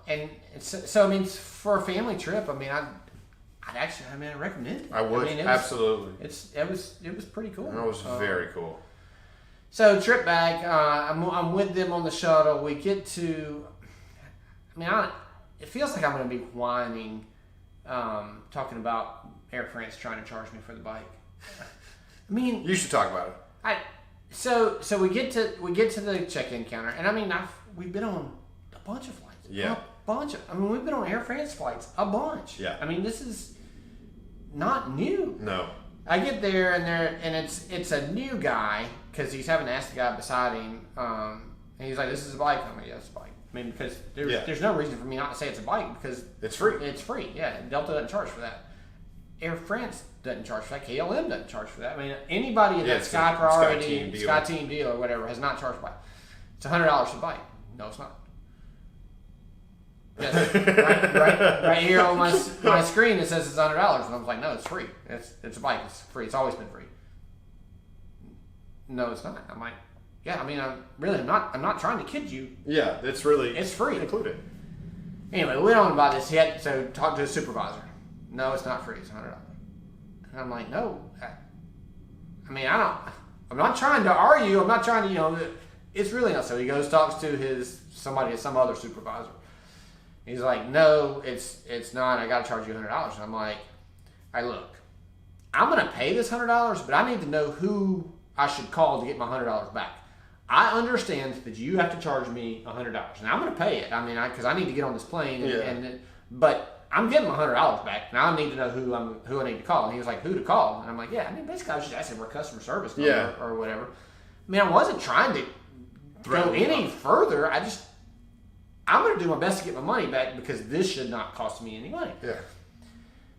a family trip, I'd recommend it. I would, absolutely. It was pretty cool. It was very cool. So trip back, I'm with them on the shuttle. We get to, it feels like I'm going to be whining, talking about Air France trying to charge me for the bike. You should talk about it. So we get to the check-in counter, and we've been on a bunch of flights. Yeah. We've been on Air France flights a bunch. Yeah. This is not new. No. I get there and it's a new guy because he's having to ask the guy beside him, and he's like, "This is a bike." I'm like, "Yeah, it's a bike." Because there's no reason for me not to say it's a bike because it's free. It's free. Yeah, Delta doesn't charge for that. Air France doesn't charge for that. KLM doesn't charge for that. Anybody at that Sky Priority, Sky Team deal or whatever has not charged for it. It's $100 for the bike. No, it's not. Yes, right here on my screen it says it's $100, and I was like, no, it's free. It's a bike. It's free. It's always been free. No, it's not. I'm like, yeah. I'm not trying to kid you. Yeah, it's free included. Anyway, we went on about this. So talk to the supervisor. No, it's not free. It's $100. And I'm like, no. I'm not trying to argue. I'm not trying to, it's really not. So he goes, talks to some other supervisor. He's like, no, it's not. I got to charge you $100. And I'm like, all right, look, I'm going to pay this $100, but I need to know who I should call to get my $100 back. I understand that you have to charge me $100, and I'm going to pay it. Because I need to get on this plane, but I'm getting my $100 back. Now I need to know who I need to call. And he was like, who to call? And I'm like, yeah. Basically, I was just asking for a customer service number or whatever. I wasn't trying to go any further. I'm going to do my best to get my money back because this should not cost me any money. Yeah.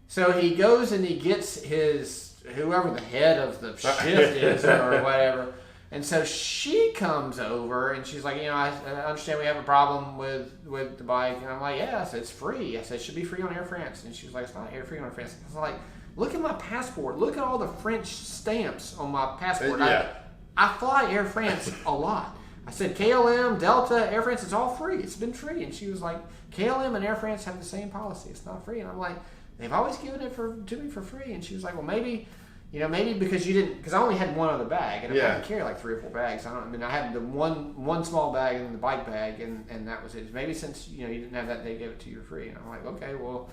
So he goes and he gets whoever the head of the shift is or whatever. And so she comes over and she's like, I understand we have a problem with the bike. And I'm like, yeah. I said, it's free. I said, it should be free on Air France. And she was like, it's not free on Air France. I was like, look at my passport. Look at all the French stamps on my passport. Yeah. I fly Air France a lot. I said, KLM, Delta, Air France, it's all free. It's been free. And she was like, KLM and Air France have the same policy. It's not free. And I'm like, they've always given it to me for free. And she was like, well, maybe because you didn't, because I only had one other bag. And I had to carry like 3 or 4 bags. I had the one small bag and then the bike bag, and that was it. Maybe since, you didn't have that, they gave it to you for free. And I'm like, okay, well,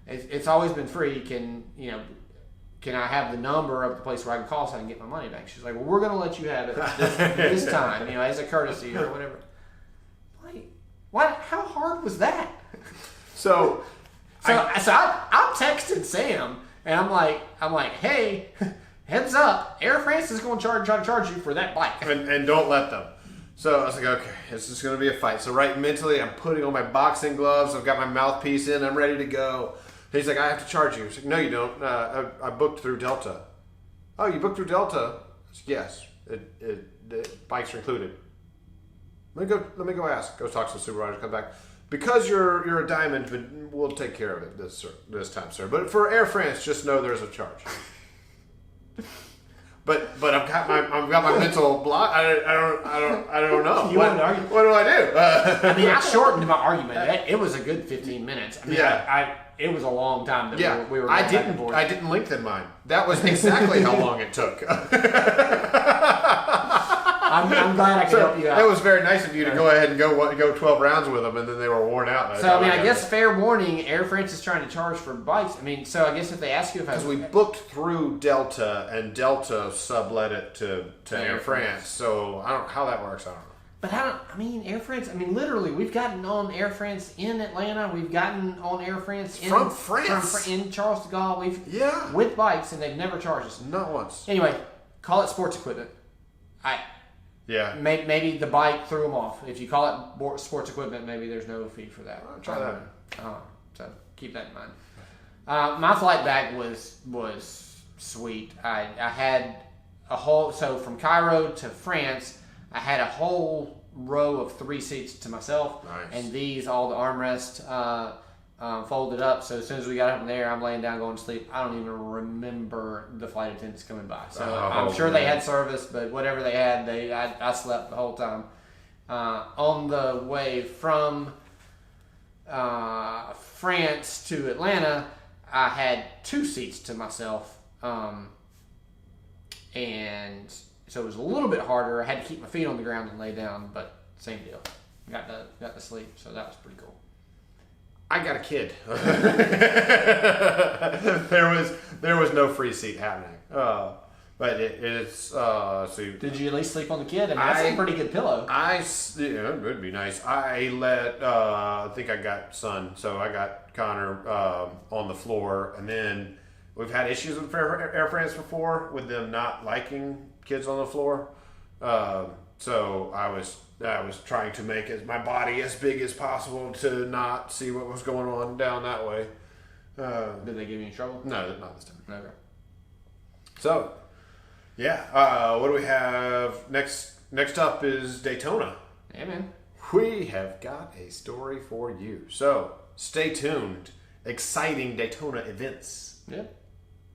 it's always been free. Can I have the number of the place where I can call so I can get my money back? She's like, well, we're going to let you have it this time, as a courtesy or whatever. Like, What? How hard was that? So I'm texting Sam, and I'm like, hey, heads up, Air France is going to try to charge you for that bike. and don't let them. So I was like, okay, this is going to be a fight. So mentally, I'm putting on my boxing gloves. I've got my mouthpiece in. I'm ready to go. He's like, I have to charge you. He's like, no, you don't. I booked through Delta. Oh, you booked through Delta? I said, yes. The bikes are included. Let me go ask. Go talk to the supervisor. Come back. Because you're a diamond, but we'll take care of it this time, sir. But for Air France, just know there's a charge. But I've got my mental block. I don't know. You want to argue? What do I do? I mean, I shortened my argument. It was a good 15 minutes. I mean, it was a long time that we were going back and forth. I didn't lengthen mine. That was exactly how long it took. I'm glad I could help you out. It was very nice of you to go ahead and go 12 rounds with them, and then they were worn out. So I mean, I guess fair warning, Air France is trying to charge for bikes. I mean, so I guess if they ask you if because we booked through Delta, and Delta sublet it to Air France. So I don't know how that works. I don't know. But Air France, literally, we've gotten on Air France in Atlanta. We've gotten on Air France from France. In Charles de Gaulle. With bikes, and they've never charged us. Not once. Anyway, call it sports equipment. Maybe the bike threw them off. If you call it sports equipment, maybe there's no fee for that. I'll try that. So keep that in mind. My flight back was sweet. I had a whole, so from Cairo to France, I had a whole row of 3 seats to myself. Nice. And all the armrests folded up. So as soon as we got up in there, I'm laying down going to sleep. I don't even remember the flight attendants coming by. So I'm sure they had service, but whatever they had, I slept the whole time. On the way from France to Atlanta, I had 2 seats to myself. And so it was a little bit harder. I had to keep my feet on the ground and lay down, but same deal. Got to sleep, so that was pretty cool. I got a kid. there was no free seat happening. But it's so. Did you at least sleep on the kid? That's a pretty good pillow. It would be nice. I think I got son, so I got Connor on the floor, and then we've had issues with Air France before with them not liking kids on the floor. So I was trying to make my body as big as possible to not see what was going on down that way. Did they give you any trouble? No, not this time. Okay. So, yeah. What do we have next? Next up is Daytona. Yeah, man. We have got a story for you. So, stay tuned. Exciting Daytona events. Yep.